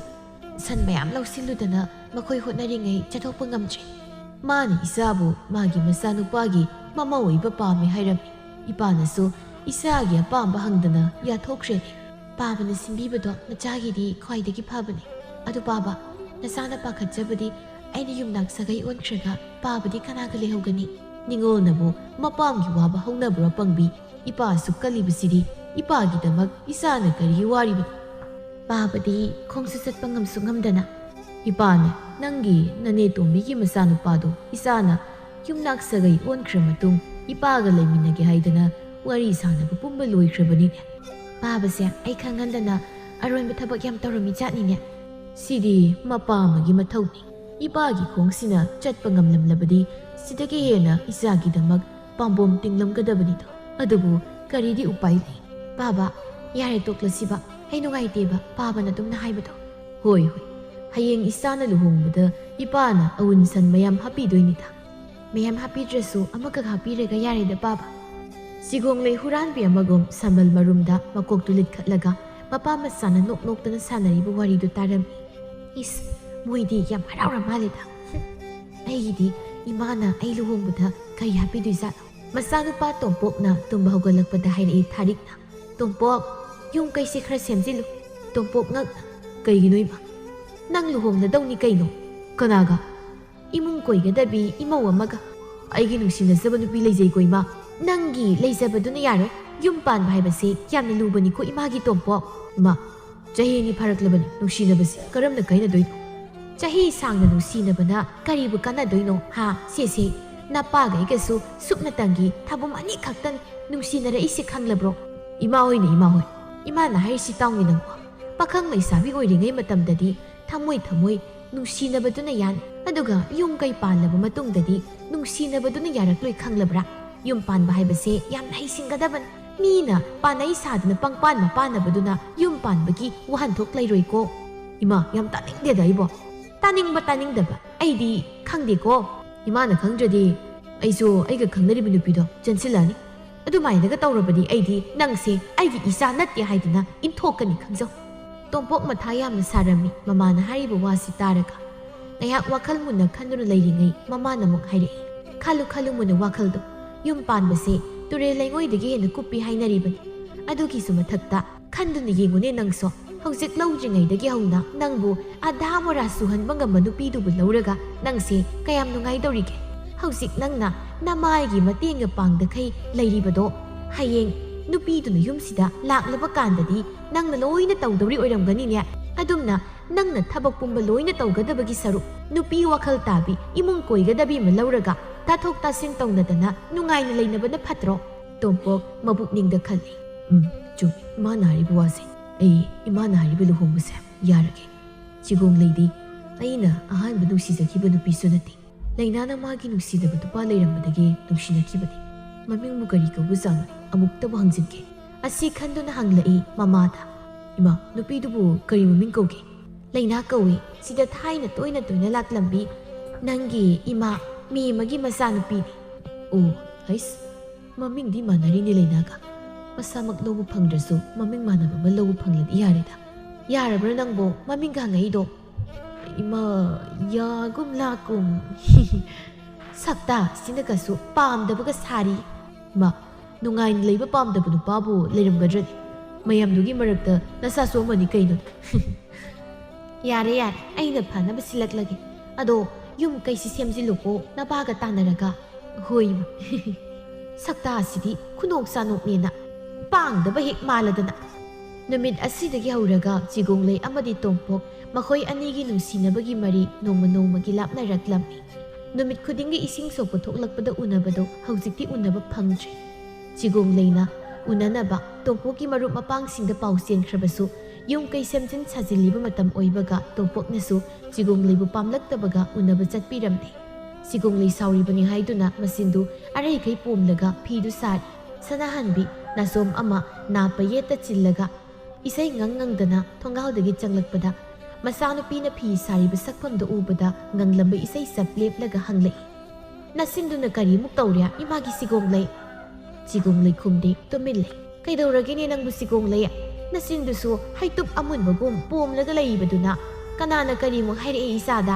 ꯁꯟ ꯃꯌꯥꯝ ꯂꯧꯁꯤꯜꯂꯨꯗꯅ ꯃꯈꯣꯏ ꯍꯣꯠꯅꯔꯤꯉꯩ ꯆꯠꯊꯣꯛꯄ ꯉꯝꯗ꯭ꯔꯦ ꯃꯥꯅ ꯏꯆꯥꯕꯨ ꯃꯥꯒꯤ ꯃꯆꯥꯅꯨꯄꯥꯒꯤ ꯃꯃꯥ ꯑꯣꯏꯕ ꯄꯥꯝꯃꯦ ꯍꯥꯏꯔꯝꯃꯤ ꯏꯄꯥꯅꯁꯨ ꯏꯆꯥꯒꯤ ꯑꯄꯥꯝꯕ ꯍꯪꯗꯅ ꯌꯥꯊꯣꯛꯈ꯭ꯔꯦꯅꯦ ꯄꯥꯕꯅ ꯁꯤꯟꯕꯤꯕꯗꯣ ꯅꯆꯥꯒꯤꯗꯤ ꯈ꯭ꯋꯥꯏꯗꯒꯤ ꯐꯕꯅꯤ ꯑꯗꯨ ꯄꯥꯕ ꯅꯆꯥꯅ ꯄꯥꯈꯠꯆꯕꯗꯤ ꯑꯩꯅ ꯌꯨꯝꯅꯥꯛ ꯁꯥꯒꯩ ꯑꯣꯟꯈ꯭ꯔꯒ ꯄꯥꯕꯗꯤ ꯀꯅꯥꯒ ꯂꯩꯍꯧꯒꯅꯤ ꯅꯤꯡꯉꯣꯜꯅꯕꯨ ꯃꯄꯥꯝꯒꯤ ꯋꯥꯕ ꯍꯧꯅꯕ꯭ꯔꯥ ꯄꯪꯕꯤ ꯏꯄꯥꯁꯨ ꯀꯜꯂꯤꯕꯁꯤꯗꯤ ꯏꯄꯥꯒꯤꯗꯃꯛ ꯏꯆꯥꯅ ꯀꯔꯤ ꯋꯥꯔꯤꯕꯅꯣ ꯄꯥꯕꯗꯤ ꯈꯣꯡꯁꯨ ꯆꯠꯄ ꯉꯝꯁꯨ ꯉꯝꯗꯅ ꯏꯄꯥꯅꯦ ꯅꯪꯒꯤ ꯅꯅꯦ ꯇꯣꯝꯕꯤꯒꯤ ꯃꯆꯥꯅꯨꯄꯥꯗꯣ ꯏꯆꯥꯅ ꯌꯨꯝꯅꯥꯛ ꯁꯥꯒꯩ ꯑꯣꯟꯈ꯭ꯔ ꯃꯇꯨꯡ ꯏꯄꯥꯒ ꯂꯩꯃꯤꯟꯅꯒꯦ ꯍꯥꯏꯗꯅ ꯋꯥꯔꯤ ꯁꯥꯟꯅꯕ ꯄꯨꯝꯕ ꯂꯣꯏꯈ꯭ꯔꯕꯅꯤꯅꯦ ꯄꯥꯕꯁꯦ ꯑꯩ ꯈꯪꯍꯟꯗꯅ ꯑꯔꯣꯟꯕ ꯊꯕꯛ ꯌꯥꯝ ꯇꯧꯔꯝꯃꯤ ꯖꯥꯠꯅꯤꯅꯦ ꯁꯤꯗꯤ ꯃꯄꯥ ꯑꯃꯒꯤ ꯃꯊꯧꯅꯤ ꯏꯄꯥꯒꯤ ꯈꯣꯡꯁꯤꯅ ꯆꯠꯄ ꯉꯝꯂꯝꯂꯕꯗꯤ ꯁꯤꯗꯒꯤ ꯍꯦꯟꯅ ꯏꯆꯥꯒꯤꯗꯃꯛ ꯄꯥꯝꯕꯣꯝ ꯇꯤꯡꯂꯝꯒꯗꯕꯅꯤꯗꯣ ꯑꯗꯨꯕꯨ ꯀꯔꯤꯗꯤ ꯎꯄꯥꯏ ꯂꯩ ꯄꯥꯕ ꯌꯥꯔꯦ ꯇꯣꯛꯂꯁꯤꯕ ꯑꯩ ꯅꯨꯡꯉꯥꯏꯇꯦꯕ ꯄꯥꯕꯅ ꯑꯗꯨꯝꯅ ꯍꯥꯏꯕꯗꯣ ꯍꯣꯏ ꯍꯌꯦꯡ ꯏꯆꯥꯅ ꯂꯨꯍꯣꯡꯕꯗ ꯏꯄꯥꯅ ꯑꯎꯟ ꯁꯟ ꯃꯌꯥꯝ ꯍꯥꯞꯄꯤꯗꯣꯏꯅꯤꯗ ꯃꯌꯥꯝ ꯍꯥꯞꯄꯤꯗ꯭ꯔꯁꯨ ꯑꯃꯈꯛ ꯍꯥꯞꯄꯤꯔꯒ ꯌꯥꯔꯦꯗ ꯄꯥꯕ Sigong lay huran bi amagom samal marumda makok tulit khatlaga mapa masana nok nok tana sanari bu wari du taram is moidi yam harau ramalida ai di imana ai luhong buda kai happy du za masanu pa tompok na tumba hogalak pada hairi tharik na tompok yung kai si khra semjilu tompok ngak kai ginoi ma nang luhong na daw ni kai no kanaga imung koi ga dabi imaw amaga ai gi nungsin na zabanu pi leijai koi ma nangi leijabaduna yare yum pan bhai base yamna lubani ko imagi tompo ma jahi ni pharaklabani nushina base karamna kaina doi jahi sangna nushina bana karibu kana doino ha se na pa gai gasu supna tangi thabum ani khaktan nushina ra isi khanglabro ima na hai si tawni nang pakhang mai sabi oiringai matamdadi thamoi nushina baduna yan aduga yum kai panlaba matungdadi nushina baduna yarakloi khanglabra yum pan ba haibase yam nai singadaban mina panai sadna pangpan mapana baduna yum pan bagi wahan thok lairoi ko ima yam taning de dai bo taning daba aidi khangde ko ima na khangjadi aiso aiga khangnari bi nupi do chansilani adu mai daga tawrabadi aidi nangse aigi isa natte haiduna inthokani khangjo tompok matha yam sarami mama na haribu wasi taraga nayak wakal munna khanduna lairingai mama namuk haire khalu munna wakal do yum pan base ture laingoi dagi hena kupi hainari bani adugi su mathakta khanduna yengune nangso hojik laujringai dagi hauna nangbu adha mora suhan bangam nupi du bu lauraga nangse kayam nungai dorige hojik nangna namai gi matenga pangda khai lairibado hayeng nupi du na yum sida laklaba kandadi nangna loina tawdori oiramgani ne adumna nangna thabak pumba loina tawgadabagi saru nupi wakal tabi imung koigadabi ma lauraga tathok tasin tawnadana nungaina leinabana phatro tompok mabukningda khali chum mana ri buwase ai imana ri bulu hombuse yarage chigong leidi aina ahan badu sijaki badu pisunati lainana magi nusidaba tupa leirambadagi nushinakibadi maming mugari ko buzang amukta hangjinke asi khanduna hanglai mamada ima nupi dubu kari maming koge laina kawi sida thaina toina laklambi nangi ima mi magi masa nupi o hais maming di manari ni lainaga masa maglobu phangdrasu maming manaba ma lobu phangladi yarida yarabra nangbo maming ga ngai do ima ya gum la kum sakta sinagasu pamdabaga sari ma nungai leiba pamdaba nupabu leiramgadrani mayamdugi marakta nasa somani kaino yare aina phanaba silaklage ado yum kaisi semjiluko nabaga tanaraga hoima sakta asidi khunok sanok nena pangdaba hek maladana numit asidagi hauraga chigonglei amadi tompok makhoi anigi nungsinabagi mari nongma gi lapnaraklammi numit khudingi ising so pothoklakpada unabado haujikti unaba phangdri chigongleina unanaba tompoki marup mapangsingda pausen khrabasu yung kai semjin sajiliba matam oibaga tompoknasu chigongleibu pamlaktabaga unaba chatpiramne sigonglei sauribani haiduna masindu arai kai pomlaga phidu sar sanahanbi nasom ama napayeta chillaga isai ngangnangdana thongaudagi changlakpada masanupina phi sariba sakpamda ubada nganglamba isai sapleplaga hanglai nasinduna kari muk tawria imagi sigonglei chigonglei khumde tomille kaidoragini nangbu sigonglei nasindusu haitup amunbagum pomlaga leibaduna kanana kari muk haire isada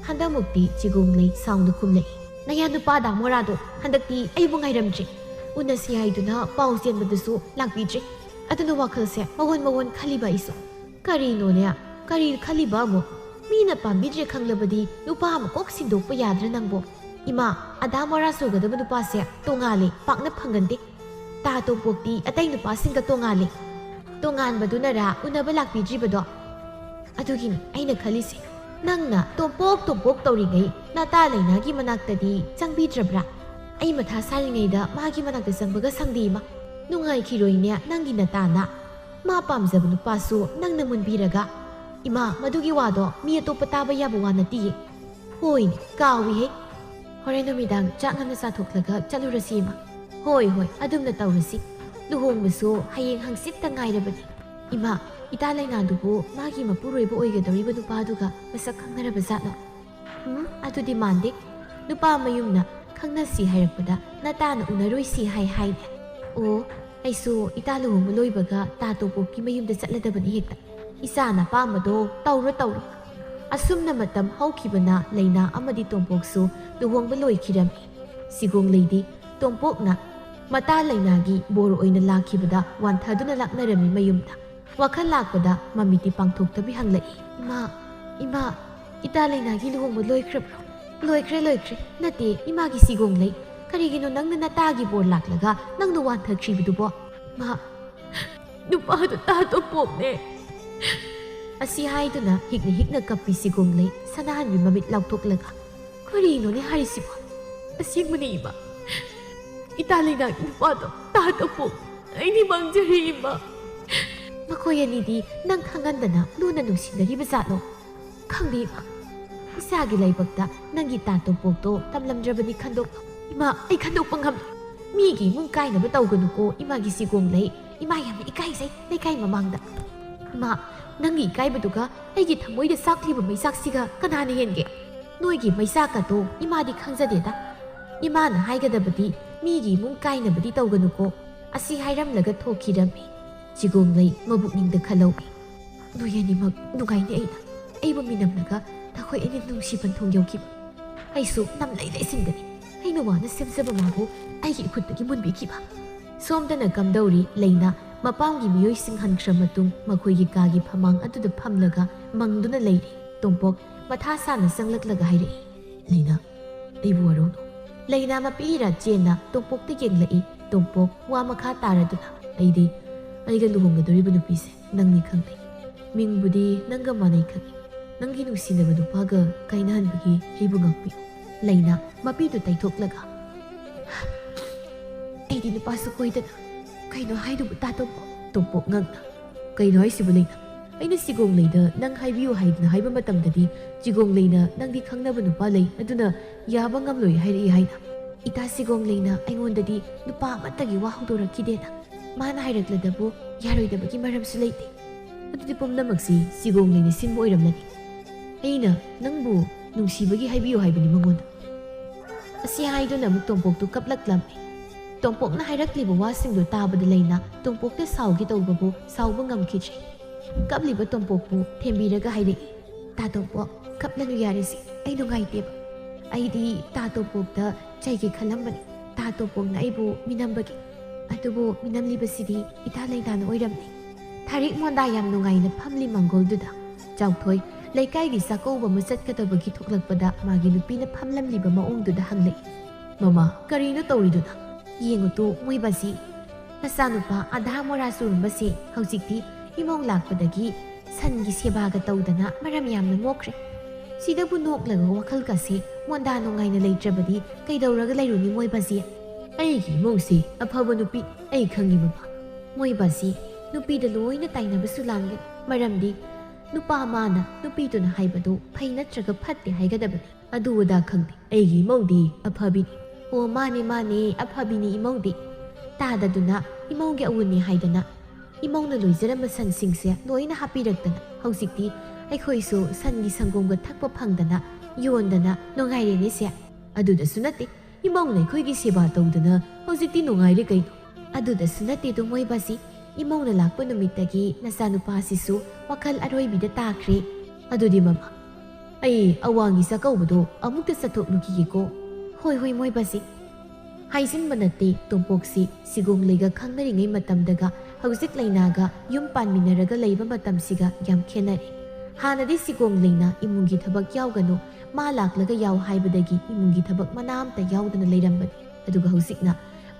handamukti chigonglei sound khumlei naya nupa da morado handakti aibu ngairamji unasi haiduna pausen badasu lakpidri aduna wakalse mawon khaliba isu kari no ne kari khaliba mo mina pambidre khanglabadi nupa ma kok sindokpa yadra nangbo ima adamora sogadaba nupa se tongale pakna phangande ta to pokti atai nupa singa tongan baduna ra unaba lakpidri bado adugin aina khalise nangna tompok tawringai nata lainagi manaktadi changbidrabra ai matha saringaida magi manakta changbaga sangdima nungai khiroine nangi natana ma pamjaba nupasu nangna munbiraga ima madugi wado mi atopa taba yaba wanati hoi kawi he horen numidang changana sathoklaga chalurasima hoi adumna tawrasi luhongbasu hayeng hangsit ta ngairabani ima ita lainadubu magi mapuroiba oigadoriba nupaduga masak khangnaraba zatno adudi mande nupa mayumna khangnasi hairakpada natana unaroisi haine ꯑꯣ ꯑꯩꯁꯨ ꯏꯇꯥ ꯂꯨꯍꯣꯡꯕ ꯂꯣꯏꯕꯒ ꯇꯥ ꯇꯣꯝꯄꯣꯛꯀꯤ ꯃꯌꯨꯝꯗ ꯆꯠꯂꯗꯕꯅꯤ ꯍꯦꯛꯇ ꯏꯆꯥꯅ ꯄꯥꯝꯕꯗꯣ ꯇꯧꯔꯣ ꯑꯁꯨꯝꯅ ꯃꯇꯝ ꯍꯧꯈꯤꯕꯅ ꯂꯩꯅꯥ ꯑꯃꯗꯤ ꯇꯣꯝꯄꯣꯛꯁꯨ ꯂꯨꯍꯣꯡꯕ ꯂꯣꯏꯈꯤꯔꯝꯃꯤ ꯁꯤꯒꯣꯡꯂꯩꯗꯤ ꯇꯣꯝꯄꯣꯛꯅ ꯃꯇꯥ ꯂꯩꯅꯥꯒꯤ ꯕꯣꯔ ꯑꯣꯏꯅ ꯂꯥꯛꯈꯤꯕꯗ ꯋꯥꯟꯊꯗꯨꯅ ꯂꯥꯛꯅꯔꯝꯃꯤ ꯃꯌꯨꯝꯗ ꯋꯥꯈꯜ ꯂꯥꯛꯄꯗ ꯃꯃꯤꯠꯇꯤ ꯄꯥꯡꯊꯣꯛꯇꯕꯤ ꯍꯪꯂꯛꯏ ꯏꯃꯥ ꯏꯇꯥ ꯂꯩꯅꯥꯒꯤ ꯂꯨꯍꯣꯡꯕ ꯂꯣꯏꯈ꯭ꯔꯕ꯭ꯔꯣ ꯂꯣꯏꯈ꯭ꯔꯦ ꯅꯠꯇꯦ ꯏꯃꯥꯒꯤ ꯁꯤꯒꯣꯡꯂꯩ ꯀꯔꯤꯒꯤꯅꯣ ꯅꯪꯅ ꯅꯇꯥꯒꯤ ꯕꯣꯔ ꯂꯥꯛꯂꯒ ꯅꯪꯅ ꯋꯥꯟꯊꯈ꯭ꯔꯤꯕꯗꯨꯕꯣ ꯃꯥ ꯅꯨꯄꯥꯗꯨ ꯇꯥ ꯇꯣꯝꯄꯣꯛꯅꯦ ꯑꯁꯤ ꯍꯥꯏꯗꯨꯅ ꯍꯤꯛꯅ ꯀꯞꯄꯤ ꯁꯤꯒꯣꯡꯂꯩ ꯁꯅꯥꯍꯟꯕꯤ ꯃꯃꯤꯠ ꯂꯥꯎꯊꯣꯛꯂꯒ ꯀꯔꯤꯅꯣꯅꯦ ꯍꯥꯏꯔꯤꯁꯤꯕꯣ ꯑꯁꯦꯡꯕꯅꯤ ꯏꯃꯥ ꯏꯇꯥ ꯂꯩꯅꯥꯒꯤ ꯅꯨꯄꯥꯗꯣ ꯇꯥ ꯇꯣꯝꯄꯣꯛ ꯑꯩꯗꯤ ꯃꯥꯡꯖꯔꯦ ꯏꯃꯥ ꯃꯈꯣꯏ ꯑꯅꯤꯗꯤ ꯅꯪ ꯈꯪꯍꯟꯗꯅ ꯂꯨꯅ ꯅꯨꯡꯁꯤꯅꯔꯤꯕ ꯖꯥꯠꯂꯣ ꯈꯪꯗꯦ ꯏꯃꯥ ꯏꯆꯥꯒꯤ ꯂꯥꯏꯕꯛꯇ ꯅꯪꯒꯤ ꯇꯥ ꯇꯣꯝꯄꯣꯛꯇꯣ ꯇꯝꯂꯝꯗ꯭ꯔꯕꯅꯤ ꯈꯟꯗꯣꯛ ꯏꯃꯥ ꯑꯩ ꯈꯟꯗꯣꯛꯄ ꯉꯝꯗꯦ ꯃꯤꯒꯤ ꯏꯃꯨꯡ ꯀꯥꯏꯅꯕ ꯇꯧꯒꯅꯨꯀꯣ ꯏꯃꯥꯒꯤ ꯁꯤꯒꯣꯡꯂꯩ ꯏꯃꯥ ꯌꯥꯝꯅ ꯏꯀꯥꯏꯖꯩ ꯂꯩꯀꯥꯏ ꯃꯃꯥꯡꯗ ꯏꯃꯥ ꯅꯪꯒꯤ ꯏꯀꯥꯏꯕꯗꯨꯒ ꯑꯩꯒꯤ ꯊꯃꯣꯏꯗ ꯆꯥꯛꯂꯤꯕ ꯃꯩꯆꯥꯛꯁꯤꯒ ꯀꯅꯥꯅ ꯍꯦꯟꯒꯦ ꯅꯣꯏꯒꯤ ꯃꯩꯆꯥꯛꯀꯗꯣ ꯏꯃꯥꯗꯤ ꯈꯪꯖꯗꯦꯗ ꯏꯃꯥꯅ ꯍꯥꯏꯒꯗꯕꯗꯤ ꯃꯤꯒꯤ ꯏꯃꯨꯡ ꯀꯥꯏꯅꯕꯗꯤ ꯇꯧꯒꯅꯨꯀꯣ ꯑꯁꯤ ꯍꯥꯏꯔꯝꯂꯒ ꯊꯣꯛꯈꯤꯔꯝꯃꯤ ꯁꯤꯒꯣꯡꯂꯩ ꯃꯕꯨꯛꯅꯤꯡꯗ ꯈꯜꯍꯧꯏ ꯅꯣꯏ ꯑꯅꯤꯃꯛ ꯅꯨꯡꯉꯥꯏꯅꯤ ꯑꯩꯕꯨ ꯃꯤꯅꯝꯂꯒ ꯅꯈꯣꯏ ꯑꯅꯤ ꯅꯨꯡꯁꯤ ꯄꯟꯊꯨꯡ ꯌꯧꯈꯤꯕ ꯑꯩꯁꯨ ꯅꯝꯂꯩ ꯂꯩꯁꯤꯟꯒꯅꯤ ꯑꯩꯅ ꯋꯥꯅ ꯁꯦꯝꯖꯕ ꯃꯥꯕꯨ ꯑꯩꯒꯤ ꯏꯈꯨꯠꯇꯒꯤ ꯃꯨꯟꯕꯤꯈꯤꯕ ꯁꯣꯝꯗꯅ ꯀꯝꯗꯧꯔꯤ ꯂꯩꯅꯥ ꯃꯄꯥꯝꯒꯤ ꯃꯤꯑꯣꯏꯁꯤꯡ ꯍꯟꯈ꯭ꯔ ꯃꯇꯨꯡ ꯃꯈꯣꯏꯒꯤ ꯀꯥꯒꯤ ꯐꯃꯥꯡ ꯑꯗꯨꯗ ꯐꯝꯂꯒ ꯃꯪꯗꯨꯅ ꯂꯩꯔꯤ ꯇꯣꯝꯄꯣꯛ ꯃꯊꯥ ꯁꯥꯅ ꯆꯪꯂꯛꯂꯒ ꯍꯥꯏꯔꯛꯏ ꯂꯩꯅꯥ ꯑꯩꯕꯨ ꯋꯥꯔꯧꯅꯨ ꯂꯩꯅꯥ ꯃꯄꯤꯔꯥ ꯆꯦꯟꯅ ꯇꯣꯝꯄꯣꯛꯇ ꯌꯦꯡꯂꯛꯏ ꯇꯣꯝꯄꯣꯛ ꯋꯥ ꯃꯈꯥ ꯇꯥꯔꯗꯨꯅ ꯑꯩꯗꯤ ꯑꯩꯒ ꯂꯨꯍꯣꯡꯒꯗꯧꯔꯤꯕ ꯅꯨꯄꯤꯁꯦ ꯅꯪꯅꯤ ꯈꯪꯗꯦ ꯃꯤꯡꯕꯨꯗꯤ ꯅꯪꯒ ꯃꯥꯟꯅꯩ ꯈꯪꯏ ꯅꯪꯒꯤ ꯅꯨꯡꯁꯤꯅꯕ ꯅꯨꯄꯥꯒ ꯀꯥꯏꯅꯍꯟꯕꯒꯤ ꯑꯩꯕꯨ ꯉꯥꯛꯄꯤꯌꯨ ꯂꯩꯅꯥ ꯃꯄꯤꯗꯨ ꯇꯩꯊꯣꯛꯂꯒ ꯑꯩꯗꯤ ꯅꯨꯄꯥꯁꯨ ꯀꯣꯏꯗꯅ ꯀꯩꯅꯣ ꯍꯥꯏꯗꯨꯕꯨ ꯇꯣꯝꯄꯣꯛ ꯉꯛꯅ ꯀꯩꯅꯣ ꯍꯥꯏꯁꯤꯕꯨ ꯂꯩꯅꯥ ꯑꯩꯅ ꯁꯤꯒꯣꯡꯂꯩꯗ ꯅꯪ ꯍꯥꯏꯕꯤꯌꯨ ꯍꯥꯏꯗꯅ ꯍꯥꯏꯕ ꯃꯇꯝꯗꯗꯤ ꯁꯤꯒꯣꯡꯂꯩꯅ ꯅꯪꯗꯤ ꯈꯪꯅꯕ ꯅꯨꯄꯥ ꯂꯩ ꯑꯗꯨꯅ ꯌꯥꯕ ꯉꯝꯂꯣꯏ ꯍꯥꯏꯔꯛꯏ ꯍꯥꯏꯅ ꯏꯇꯥ ꯁꯤꯒꯣꯡꯂꯩꯅ ꯑꯩꯉꯣꯟꯗꯗꯤ ꯅꯨꯄꯥ ꯑꯃꯠꯇꯒꯤ ꯋꯥ ꯍꯧꯗꯣꯔꯛꯈꯤꯗꯦꯅ ꯃꯥꯅ ꯍꯥꯏꯔꯛꯂꯗꯕꯨ ꯌꯥꯔꯣꯏꯗꯕꯒꯤ ꯃꯔꯝꯁꯨ ꯂꯩꯇꯦ ꯑꯗꯨꯗꯤ ꯄꯨꯝꯅꯃꯛꯁꯤ ꯁꯤꯒꯣꯡꯂꯩꯅ ꯁꯤꯟꯕ ꯑꯣꯏꯔꯝꯂꯅꯤ ꯑꯩꯅ ꯅꯪꯕꯨ ꯅꯨꯡꯁꯤꯕꯒꯤ ꯍꯥꯏꯕꯤꯌꯨ ꯍꯥꯏꯕꯅꯤ ꯃꯉꯣꯟꯗ ꯑꯁꯤ ꯍꯥꯏꯗꯨꯅ ꯑꯃꯨꯛ ꯇꯣꯝꯄꯣꯛꯇꯨ ꯀꯞꯂꯛꯂꯝꯃꯤ ꯇꯣꯝꯄꯣꯛꯅ ꯍꯥꯏꯔꯛꯂꯤꯕ ꯋꯥꯁꯤꯡꯗꯨ ꯇꯥꯕꯗ ꯂꯩꯅꯥ ꯇꯣꯝꯄꯣꯛꯇ ꯁꯥꯎꯒꯦ ꯇꯧꯕꯕꯨ ꯁꯥꯎꯕ ꯉꯝꯈꯤꯗ꯭ꯔꯦ ꯀꯞꯂꯤꯕ ꯇꯣꯝꯄꯣꯛꯄꯨ ꯊꯦꯝꯕꯤꯔꯒ ꯍꯥꯏꯔꯛꯏ ꯇꯥ ꯇꯣꯝꯄꯣꯛ ꯀꯞꯂꯅꯨ ꯌꯥꯔꯤꯁꯤ ꯑꯩ ꯅꯨꯡꯉꯥꯏꯇꯦꯕ ꯑꯩꯗꯤ ꯇꯥ ꯇꯣꯝꯄꯣꯛꯇ ꯆꯩꯒꯦ ꯈꯜꯂꯝꯕꯅꯤ ꯇꯥ ꯇꯣꯝꯄꯣꯛꯅ ꯑꯩꯕꯨ ꯃꯤꯅꯝꯕꯒꯤ ꯑꯗꯨꯕꯨ ꯃꯤꯅꯝꯂꯤꯕꯁꯤꯗꯤ ꯏꯇꯥ ꯂꯩꯅꯥꯅ ꯑꯣꯏꯔꯝꯃꯤ ꯊꯥꯔꯤꯛ ꯃꯣꯟꯗꯥ ꯌꯥꯝ ꯅꯨꯡꯉꯥꯏꯅ ꯐꯝꯂꯤ ꯃꯥꯡꯒꯣꯜꯗꯨꯗ ꯆꯥꯎꯊꯣꯏ ꯂꯩꯀꯥꯏꯒꯤ ꯆꯥꯛꯀꯧꯕ ꯑꯃ ꯆꯠꯀꯗꯕꯒꯤ ꯊꯣꯛꯂꯛꯄꯗ ꯃꯥꯒꯤ ꯅꯨꯄꯤꯅ ꯐꯝꯂꯝꯂꯤꯕ ꯃꯑꯣꯡꯗꯨꯗ ꯍꯪꯂꯛꯏ ꯃꯃꯥ ꯀꯔꯤꯅꯣ ꯇꯧꯔꯤꯗꯨꯅ ꯌꯦꯡꯉꯨꯇꯨ ꯃꯣꯏꯕꯁꯤ ꯅꯆꯥꯅꯨꯄꯥ ꯑꯙꯥ ꯃꯣꯔꯥ ꯆꯨꯔꯨꯝꯕꯁꯤ ꯍꯧꯖꯤꯛꯇꯤ ꯏꯃꯧ ꯂꯥꯛꯄꯗꯒꯤ ꯁꯟꯒꯤ ꯁꯦꯕꯥꯒ ꯇꯧꯗꯅ ꯃꯔꯝ ꯌꯥꯝꯅ ꯃꯣꯛꯈ꯭ꯔꯦ ꯁꯤꯗꯕꯨ ꯅꯣꯛꯂꯒ ꯋꯥꯈꯜꯒꯁꯤ ꯃꯣꯟꯗꯥ ꯅꯨꯡꯉꯥꯏꯅ ꯂꯩꯇ꯭ꯔꯕꯗꯤ ꯀꯩꯗꯧꯔꯒ ꯂꯩꯔꯨꯅꯤ ꯃꯣꯏꯕꯁꯤ ꯑꯩꯒꯤ ꯏꯃꯧꯁꯤ ꯑꯐꯕ ꯅꯨꯄꯤ ꯑꯩ ꯈꯪꯉꯤ ꯃꯃꯥ ꯃꯣꯏꯕꯁꯤ ꯅꯨꯄꯤꯗ ꯂꯣꯏꯅ ꯇꯥꯏꯅꯕꯁꯨ ꯂꯥꯟꯒꯅꯤ ꯃꯔꯝꯗꯤ ꯅꯨꯄꯥ ꯃꯥꯅ ꯅꯨꯄꯤꯗꯨꯅ ꯍꯥꯏꯕꯗꯨ ꯐꯩ ꯅꯠꯇ꯭ꯔꯒ ꯐꯠꯇꯦ ꯍꯥꯏꯒꯗꯕꯅꯤ ꯑꯗꯨ ꯑꯗꯥ ꯈꯪꯗꯦ ꯑꯩꯒꯤ ꯏꯃꯧꯗꯤ ꯑꯐꯕꯤꯅꯤ ꯑꯣ ꯃꯥꯅꯦ ꯑꯐꯕꯤꯅꯤ ꯏꯃꯧꯗꯤ ꯇꯥꯗꯗꯨꯅ ꯏꯃꯧꯒꯤ ꯑꯋꯨꯟꯅꯤ ꯍꯥꯏꯗꯅ ꯏꯃꯧꯅ ꯂꯣꯏꯖꯔꯝꯕ ꯁꯟꯁꯤꯡꯁꯦ ꯂꯣꯏꯅ ꯍꯥꯞꯄꯤꯔꯛꯇꯅ ꯍꯧꯖꯤꯛꯇꯤ ꯑꯩꯈꯣꯏꯁꯨ ꯁꯟꯒꯤ ꯁꯪꯒꯣꯝꯒ ꯊꯛꯄ ꯐꯪꯗꯅ ꯌꯣꯟꯗꯅ ꯅꯨꯡꯉꯥꯏꯔꯦꯅꯦꯁꯦ ꯑꯗꯨꯗꯁꯨ ꯅꯠꯇꯦ ꯏꯃꯧꯅ ꯑꯩꯈꯣꯏꯒꯤ ꯁꯦꯕꯥ ꯇꯧꯗꯅ ꯍꯧꯖꯤꯛꯇꯤ ꯅꯨꯡꯉꯥꯏꯔꯦ ꯀꯩꯅꯣ ꯑꯗꯨꯗꯁꯨ ꯅꯠꯇꯦꯗꯣ ꯃꯣꯏꯕꯁꯤ ꯏꯃꯧꯅ ꯂꯥꯛꯄ ꯅꯨꯃꯤꯠꯇꯒꯤ ꯅꯆꯥꯅꯨꯄꯥꯁꯤꯁꯨ ꯋꯥꯈꯜ ꯑꯔꯣꯏꯕꯤꯗ ꯇꯥꯈ꯭ꯔꯦ ꯑꯗꯨꯗꯤ ꯃꯃꯥ ꯑꯩ ꯑꯋꯥꯡꯒꯤ ꯆꯥꯛꯀꯧꯕꯗꯣ ꯑꯃꯨꯛꯇ ꯆꯠꯊꯣꯛꯂꯨꯈꯤꯒꯦꯀꯣ ꯍꯣꯏ ꯃꯣꯏꯕꯁꯤ ꯍꯥꯏꯖꯤꯟꯕ ꯅꯠꯇꯦ ꯇꯣꯝꯄꯣꯛꯁꯤ ꯁꯤꯒꯣꯡꯂꯩꯒ ꯈꯪꯅꯔꯤꯉꯩ ꯃꯇꯝꯗꯒ ꯍꯧꯖꯤꯛ ꯂꯩꯅꯥꯒ ꯌꯨꯝ ꯄꯥꯟꯃꯤꯟꯅꯔꯒ ꯂꯩꯕ ꯃꯇꯝꯁꯤꯒ ꯌꯥꯝ ꯈꯦꯟꯅꯔꯦ ꯍꯥꯟꯅꯗꯤ ꯁꯤꯒꯣꯡꯂꯩꯅ ꯏꯃꯨꯡꯒꯤ ꯊꯕꯛ ꯌꯥꯎꯒꯅꯨ ꯃꯥ ꯂꯥꯛꯂꯒ ꯌꯥꯎ ꯍꯥꯏꯕꯗꯒꯤ ꯏꯃꯨꯡꯒꯤ ꯊꯕꯛ ꯃꯅꯥ ꯑꯝꯇ ꯌꯥꯎꯗꯅ ꯂꯩꯔꯝꯕꯅꯤ ꯑꯗꯨꯒ ꯍꯧꯖꯤꯛꯅ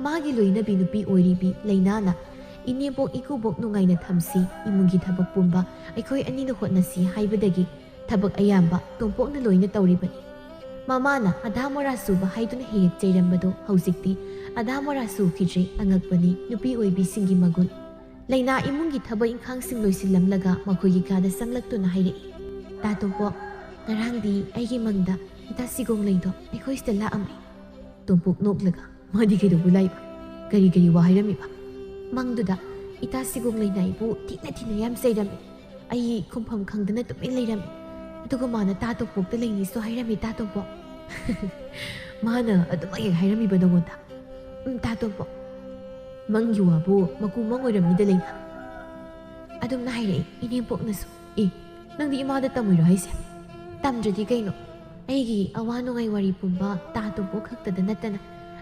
ꯃꯥꯒꯤ ꯂꯣꯏꯅꯕꯤ ꯅꯨꯄꯤ ꯑꯣꯏꯔꯤꯕꯤ ꯂꯩꯅꯥꯅ ꯏꯅꯦꯕꯣꯛ ꯏꯀꯨꯕꯣꯛ ꯅꯨꯡꯉꯥꯏꯅ ꯊꯝꯁꯤ ꯏꯃꯨꯡꯒꯤ ꯊꯕꯛ ꯄꯨꯝꯕ ꯑꯩꯈꯣꯏ ꯑꯅꯤꯅ ꯍꯣꯠꯅꯁꯤ ꯍꯥꯏꯕꯗꯒꯤ ꯊꯕꯛ ꯑꯌꯥꯝꯕ ꯇꯣꯝꯄꯣꯛꯅ ꯂꯣꯏꯅ ꯇꯧꯔꯤꯕꯅꯤ ꯃꯃꯥꯅ ꯑꯙꯥ ꯃꯣꯔꯥ ꯁꯨꯕ ꯍꯥꯏꯗꯨꯅ ꯍꯦꯛ ꯆꯩꯔꯝꯕꯗꯣ ꯍꯧꯖꯤꯛꯇꯤ ꯑꯙꯥ ꯃꯣꯔꯥ ꯁꯨꯈꯤꯗ꯭ꯔꯦ ꯑꯉꯛꯄꯅꯤ ꯅꯨꯄꯤ ꯑꯣꯏꯕꯤꯁꯤꯡꯒꯤ ꯃꯒꯨꯟ ꯂꯩꯅꯥ ꯏꯃꯨꯡꯒꯤ ꯊꯕꯛ ꯏꯪꯈꯥꯡꯁꯤꯡ ꯂꯣꯏꯁꯤꯜꯂꯝꯂꯒ ꯃꯈꯣꯏꯒꯤ ꯀꯥꯗ ꯆꯪꯂꯛꯇꯨꯅ ꯍꯥꯏꯔꯛꯏ ꯇꯥ ꯇꯣꯝꯄꯣꯛ ꯉꯔꯥꯡꯗꯤ ꯑꯩꯒꯤ ꯃꯪꯗ ꯏꯇꯥ ꯁꯤꯒꯣꯡꯂꯩꯗꯣ ꯑꯩꯈꯣꯏ ꯁꯤꯗ ꯂꯥꯛꯑꯝꯃꯤ ꯇꯣꯝꯄꯣꯛ ꯅꯣꯛꯂꯒ ꯃꯥꯗꯤ ꯀꯩꯗꯧꯕ ꯂꯥꯛꯏꯕ ꯀꯔꯤ ꯋꯥ ꯍꯥꯏꯔꯝꯃꯤꯕ ꯃꯪꯗꯨꯗ ꯏꯇꯥ ꯁꯤꯒꯣꯡꯂꯩꯅ ꯑꯩꯕꯨ ꯊꯤꯅ ꯌꯥꯝ ꯆꯩꯔꯝꯃꯤ ꯑꯩ ꯈꯨꯝꯐꯝ ꯈꯪꯗꯅ ꯇꯨꯃꯤꯟ ꯂꯩꯔꯝꯃꯤ ꯑꯗꯨꯒ ꯃꯥꯅ ꯇꯥ ꯇꯣꯝꯄꯣꯛꯇ ꯂꯩꯅꯤꯁꯨ ꯍꯥꯏꯔꯝꯃꯤ ꯇꯥ ꯇꯣꯝꯄꯣꯛ ꯃꯥꯅ ꯑꯗꯨꯃꯛ ꯍꯦꯛ ꯍꯥꯏꯔꯝꯃꯤꯕ ꯅꯉꯣꯟꯗ ꯇꯥ ꯇꯣꯝꯄꯣꯛ ꯃꯪꯒꯤ ꯋꯥꯕꯨ ꯃꯀꯨ ꯃꯪ ꯑꯣꯏꯔꯝꯅꯤꯗ ꯂꯩꯅ ꯑꯗꯨꯝꯅ ꯍꯥꯏꯔꯛꯏ ꯏꯅꯦꯝꯄꯣꯛꯅꯁꯨ ꯅꯪꯗꯤ ꯏꯃꯥꯗ ꯇꯝꯃꯣꯏꯔꯣ ꯍꯥꯏꯁꯦ ꯇꯝꯗ꯭ꯔꯗꯤ ꯀꯩꯅꯣ ꯑꯩꯒꯤ ꯑꯋꯥ ꯅꯨꯡꯉꯥꯏ ꯋꯥꯔꯤ ꯄꯨꯝꯕ ꯇꯥꯇꯣꯝꯄꯣꯛ ꯈꯛꯇꯗ ꯅꯠꯇꯅ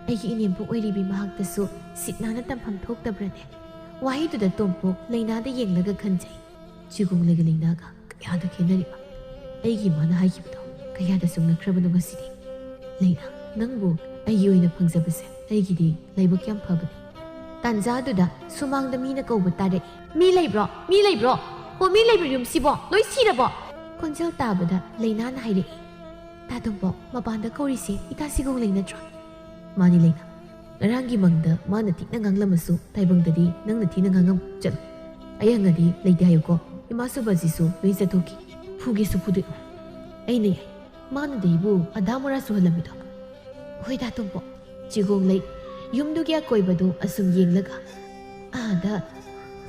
ꯑꯩꯒꯤ ꯏꯅꯦꯝꯄꯣꯛ ꯑꯣꯏꯔꯤꯕꯤ ꯃꯍꯥꯛꯇꯁꯨ ꯁꯤꯠ ꯅꯥꯟꯅ ꯇꯝꯐꯝ ꯊꯣꯛꯇꯕ꯭ꯔꯅꯦ ꯋꯥꯍꯩꯗꯨꯗ ꯇꯣꯝꯄꯣꯛ ꯂꯩꯅꯥꯗ ꯌꯦꯡꯂꯒ ꯈꯟꯖꯩ ꯆꯤꯒꯣꯡꯂꯩꯒ ꯂꯩꯅꯥꯒ ꯀꯌꯥꯗ ꯈꯦꯠꯅꯔꯤꯕ ꯑꯩꯒꯤ ꯏꯃꯥꯅ ꯍꯥꯏꯈꯤꯕꯗꯣ ꯀꯌꯥꯗ ꯆꯨꯝꯂꯛꯈ꯭ꯔꯕꯅꯣ ꯉꯁꯤꯗꯤ ꯂꯩꯅꯥ ꯅꯪꯕꯨ ꯑꯩꯒꯤ ꯑꯣꯏꯅ ꯐꯪꯖꯕꯁꯦ ꯑꯩꯒꯤꯗꯤ ꯂꯥꯏꯕꯛ ꯌꯥꯝ ꯐꯕꯅꯤ ꯇꯥꯟꯖꯥꯗꯨꯗ ꯁꯨꯃꯥꯡꯗ ꯃꯤꯅ ꯀꯧꯕ ꯇꯥꯔꯛꯏ ꯃꯤ ꯂꯩꯕ꯭ꯔꯣ ꯃꯤ ꯂꯩꯕ꯭ꯔꯣ ꯍꯣ ꯃꯤ ꯂꯩꯕ꯭ꯔꯣ ꯌꯨꯝꯁꯤꯕꯣ ꯂꯣꯏ ꯁꯤꯔꯕꯣ ꯈꯣꯟꯖꯦꯜ ꯇꯥꯕꯗ ꯂꯩꯅꯥꯅ ꯍꯥꯏꯔꯛꯏ ꯇꯥꯇꯣꯝꯄꯣꯛ ꯃꯄꯥꯟꯗ ꯀꯧꯔꯤꯁꯤ ꯏꯇꯥ ꯁꯤꯒꯣꯡꯂꯩ ꯅꯠꯇ꯭ꯔꯣ ꯃꯥꯅꯤ ꯂꯩꯅꯥ ꯉꯔꯥꯡꯒꯤ ꯃꯪꯗ ꯃꯥꯅ ꯊꯤꯅ ꯉꯥꯡꯂꯝꯃꯁꯨ ꯇꯥꯏꯕꯪꯗꯗꯤ ꯅꯪꯅ ꯊꯤꯅ ꯉꯥꯡꯉꯝ ꯆꯠꯂꯨ ꯑꯌꯥꯡꯅꯗꯤ ꯂꯩꯇꯦ ꯍꯥꯏꯌꯨꯀꯣ ꯏꯃꯥꯁꯨ ꯕꯖꯤꯁꯨ ꯂꯣꯏ ꯆꯠꯊꯣꯛꯈꯤ ꯐꯨꯒꯦꯁꯨ ꯐꯨꯗꯣꯏꯅꯣ ꯑꯩꯅ ꯌꯥꯏ ꯃꯥꯅꯗꯤ ꯑꯩꯕꯨ ꯑꯙꯥ ꯃꯣꯔꯥ ꯁꯨꯍꯜꯂꯝꯃꯤꯗꯣ ꯍꯣꯏ ꯇꯥꯇꯣꯝꯄꯣꯛ ꯆꯤꯒꯣꯡꯂꯩ ꯌꯨꯝꯗꯨꯒꯤ ꯑꯀꯣꯏꯕꯗꯨ ꯑꯁꯨꯝ ꯌꯦꯡꯂꯒ ꯑꯥꯗ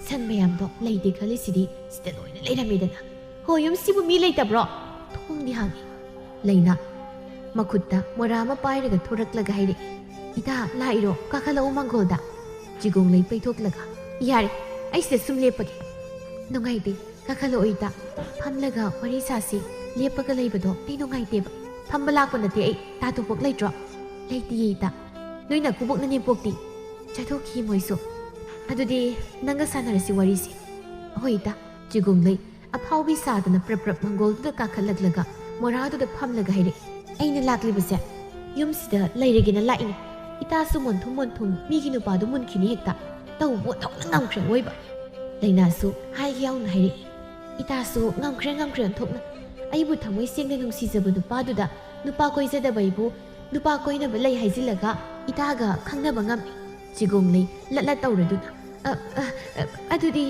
ꯁꯟ ꯃꯌꯥꯝꯗꯣ ꯂꯩꯇꯦ ꯈꯜꯂꯤꯁꯤꯗꯤ ꯁꯤꯗ ꯂꯣꯏꯅ ꯂꯩꯔꯝꯃꯦꯗꯅ ꯍꯣ ꯌꯨꯝꯁꯤꯕꯨ ꯃꯤ ꯂꯩꯇꯕ꯭ꯔꯣ ꯊꯣꯡꯗꯤ ꯍꯥꯡꯉꯤ ꯂꯩꯅꯥ ꯃꯈꯨꯠꯇ ꯃꯣꯔꯥ ꯑꯃ ꯄꯥꯏꯔꯒ ꯊꯣꯔꯛꯂꯒ ꯍꯥꯏꯔꯛꯏ ꯏꯇꯥ ꯂꯥꯛꯏꯔꯣ ꯀꯥꯈꯠꯂꯛꯎ ꯃꯥꯡꯒꯣꯜꯗ ꯆꯤꯒꯣꯡꯂꯩ ꯄꯩꯊꯣꯛꯂꯒ ꯌꯥꯔꯦ ꯑꯩ ꯁꯤꯗ ꯁꯨꯝ ꯂꯦꯞꯄꯒꯦ ꯅꯨꯡꯉꯥꯏꯇꯦ ꯀꯥꯈꯠꯂꯛꯑꯣ ꯏꯇꯥ ꯐꯝꯂꯒ ꯋꯥꯔꯤ ꯁꯥꯁꯤ ꯂꯦꯞꯄꯒ ꯂꯩꯕꯗꯣ ꯑꯩ ꯅꯨꯡꯉꯥꯏꯇꯦꯕ ꯐꯝꯕ ꯂꯥꯛꯄ ꯅꯠꯇꯦ ꯑꯩ ꯇꯥꯇꯣꯝꯄꯣꯛ ꯂꯩꯇ꯭ꯔꯣ ꯂꯩꯇꯤꯌꯦ ꯏꯇꯥ ꯅꯣꯏꯅ ꯀꯨꯕꯣꯛ ꯅꯅꯦꯝꯄꯣꯛꯇꯤ ꯆꯠꯊꯣꯛꯈꯤ ꯃꯣꯏꯁꯨ ꯑꯗꯨꯗꯤ ꯅꯪꯒ ꯁꯥꯟꯅꯔꯁꯤ ꯋꯥꯔꯤꯁꯤ ꯍꯣꯏ ꯏꯇꯥ ꯆꯤꯒꯣꯡꯂꯩ ꯑꯐꯥꯎꯕꯤ ꯁꯥꯗꯅ ꯄ꯭ꯔꯞ ꯃꯪꯒꯣꯜꯗꯨꯗ ꯀꯥꯈꯠꯂꯛꯂꯒ ꯃꯣꯔꯥꯗꯨꯗ ꯐꯝꯂꯒ ꯍꯥꯏꯔꯛꯏ ꯑꯩꯅ ꯂꯥꯛꯂꯤꯕꯁꯦ ꯌꯨꯝꯁꯤꯗ ꯂꯩꯔꯒꯦꯅ ꯂꯥꯛꯏꯅꯤ ꯏꯇꯥꯁꯨ ꯃꯣꯟꯊꯨꯝ ꯃꯤꯒꯤ ꯅꯨꯄꯥꯗꯨ ꯃꯨꯟꯈꯤꯅꯤ ꯍꯦꯛꯇ ꯇꯧꯕ ꯊꯣꯛꯅ ꯉꯝꯈ꯭ꯔꯦ ꯑꯣꯏꯕ ꯂꯩꯅꯥꯁꯨ ꯍꯥꯏꯒ ꯌꯥꯎꯅ ꯍꯥꯏꯔꯛꯏ ꯏꯇꯥꯁꯨ ꯉꯝꯈ꯭ꯔꯦ ꯑꯣꯟꯊꯣꯛꯅ ꯑꯩꯕꯨ ꯊꯃꯣꯏ ꯁꯦꯡꯅ ꯅꯨꯡꯁꯤꯖꯕ ꯅꯨꯄꯥꯗꯨꯗ ꯅꯨꯄꯥ ꯀꯣꯏꯖꯗꯕ ꯑꯩꯕꯨ ꯅꯨꯄꯥ ꯀꯣꯏꯅꯕ ꯂꯩ ꯍꯥꯏꯖꯤꯜꯂꯒ ꯏꯇꯥꯒ ꯈꯪꯅꯕ ꯉꯝꯃꯤ ꯆꯤꯒꯣꯡꯂꯩ ꯂꯠꯂ ꯇꯧꯔꯗꯨꯅ ꯑꯗꯨꯗꯤ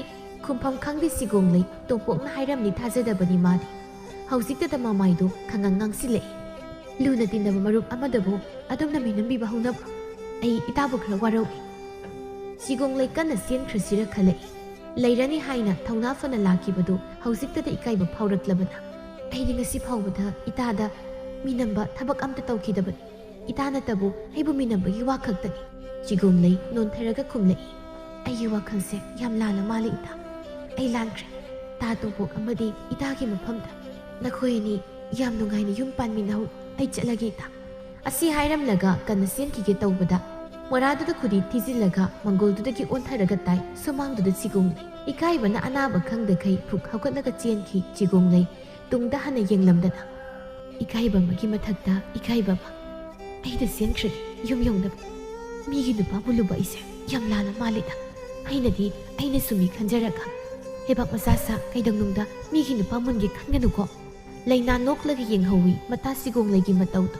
ꯈꯨꯝꯐꯝ ꯈꯪꯗꯦ ꯆꯤꯒꯣꯡꯂꯩ ꯇꯣꯝꯄꯣꯛꯅ ꯍꯥꯏꯔꯝꯅꯤ ꯊꯥꯖꯗꯕꯅꯤ ꯃꯥꯗꯤ ꯍꯧꯖꯤꯛꯇꯗ ꯃꯃꯥꯏꯗꯣ ꯈꯪꯉꯪ ꯉꯥꯡꯁꯤꯜꯂꯛꯏ ꯂꯨꯅ ꯇꯤꯟꯅꯕ ꯃꯔꯨꯞ ꯑꯃꯗꯕꯨ ꯑꯗꯨꯝꯅ ꯃꯤꯅꯝꯕꯤꯕ ꯍꯧꯅꯕ꯭ꯔꯣ ꯑꯩ ꯏꯇꯥꯕꯨ ꯈꯔ ꯋꯥꯔꯧꯏ ꯆꯤꯒꯣꯡꯂꯩ ꯀꯟꯅ ꯆꯦꯟꯈ꯭ꯔꯁꯤꯔ ꯈꯜꯂꯛꯏ ꯂꯩꯔꯅꯤ ꯍꯥꯏꯅ ꯊꯧꯅꯥ ꯐꯅ ꯂꯥꯛꯈꯤꯕꯗꯨ ꯍꯧꯖꯤꯛꯇꯗ ꯏꯀꯥꯏꯕ ꯐꯥꯎꯔꯛꯂꯕꯅ ꯑꯩꯗꯤ ꯉꯁꯤ ꯐꯥꯎꯕꯗ ꯏꯇꯥꯗ ꯃꯤꯅꯝꯕ ꯊꯕꯛ ꯑꯝꯇ ꯇꯧꯈꯤꯗꯕꯅꯤ ꯏꯇꯥ ꯅꯠꯇꯕꯨ ꯑꯩꯕꯨ ꯃꯤꯅꯝꯕꯒꯤ ꯋꯥ ꯈꯛꯇꯅꯤ ꯆꯤꯒꯣꯡꯂꯩ ꯅꯣꯟꯊꯔꯒ ꯈꯨꯝꯂꯛꯏ ꯑꯩꯒꯤ ꯋꯥꯈꯜꯁꯦ ꯌꯥꯝ ꯂꯥꯟꯅ ꯃꯥꯜꯂꯤ ꯏꯇꯥ ꯑꯩ ꯂꯥꯟꯈ꯭ꯔꯦ ꯇꯥꯇꯣꯝꯄꯣꯛ ꯑꯃꯗꯤ ꯏꯇꯥꯒꯤ ꯃꯐꯝꯗ ꯅꯈꯣꯏ ꯑꯅꯤ ꯌꯥꯝ ꯅꯨꯡꯉꯥꯏꯅ ꯌꯨꯝ ꯄꯥꯟꯃꯤꯟꯅꯍꯧ ꯑꯩ ꯆꯠꯂꯒꯦ ꯏꯇꯥ ꯑꯁꯤ ꯍꯥꯏꯔꯝꯂꯒ ꯀꯟꯅ ꯆꯦꯟꯈꯤꯒꯦ ꯇꯧꯕꯗ ꯃꯣꯔꯥꯗꯨꯗ ꯈꯨꯗꯤ ꯊꯤꯖꯤꯜꯂꯒ ꯃꯪꯒꯣꯜꯗꯨꯗꯒꯤ ꯑꯣꯟꯊꯔꯒ ꯇꯥꯏ ꯁꯨꯃꯥꯡꯗꯨꯗ ꯆꯤꯒꯣꯡꯂꯩ ꯏꯀꯥꯏꯕꯅ ꯑꯅꯥꯕ ꯈꯪꯗꯈꯩ ꯐꯨꯛ ꯍꯧꯒꯠꯂꯒ ꯆꯦꯟꯈꯤ ꯆꯤꯒꯣꯡꯂꯩ ꯇꯨꯡꯗ ꯍꯟꯅ ꯌꯦꯡꯂꯝꯗꯅ ꯏꯀꯥꯏꯕ ꯑꯃꯒꯤ ꯃꯊꯛꯇ ꯏꯀꯥꯏꯕ ꯑꯃ ꯑꯩꯅ ꯆꯦꯟꯈ꯭ꯔꯒꯦ ꯌꯨꯝ ꯌꯧꯅꯕ ꯃꯤꯒꯤ ꯅꯨꯄꯥꯕꯨ ꯂꯨꯕ ꯑꯩꯁꯦ ꯌꯥꯝ ꯂꯥꯟꯅ ꯃꯥꯜꯂꯤꯗ ꯑꯩꯅ ꯁꯨꯃꯤ ꯈꯟꯖꯔꯒ ꯂꯩꯕꯥꯛ ꯃꯆꯥ ꯁꯥ ꯀꯩꯗꯧꯅꯨꯡꯗ ꯃꯤꯒꯤ ꯅꯨꯄꯥ ꯃꯨꯟꯒꯦ ꯈꯟꯒꯅꯨꯀꯣ ꯂꯩꯅꯥ ꯅꯣꯛꯂꯒ ꯌꯦꯡꯍꯧꯋꯤ ꯃꯇꯥ ꯆꯤꯒꯣꯡꯂꯩꯒꯤ ꯃꯇꯧꯗꯣ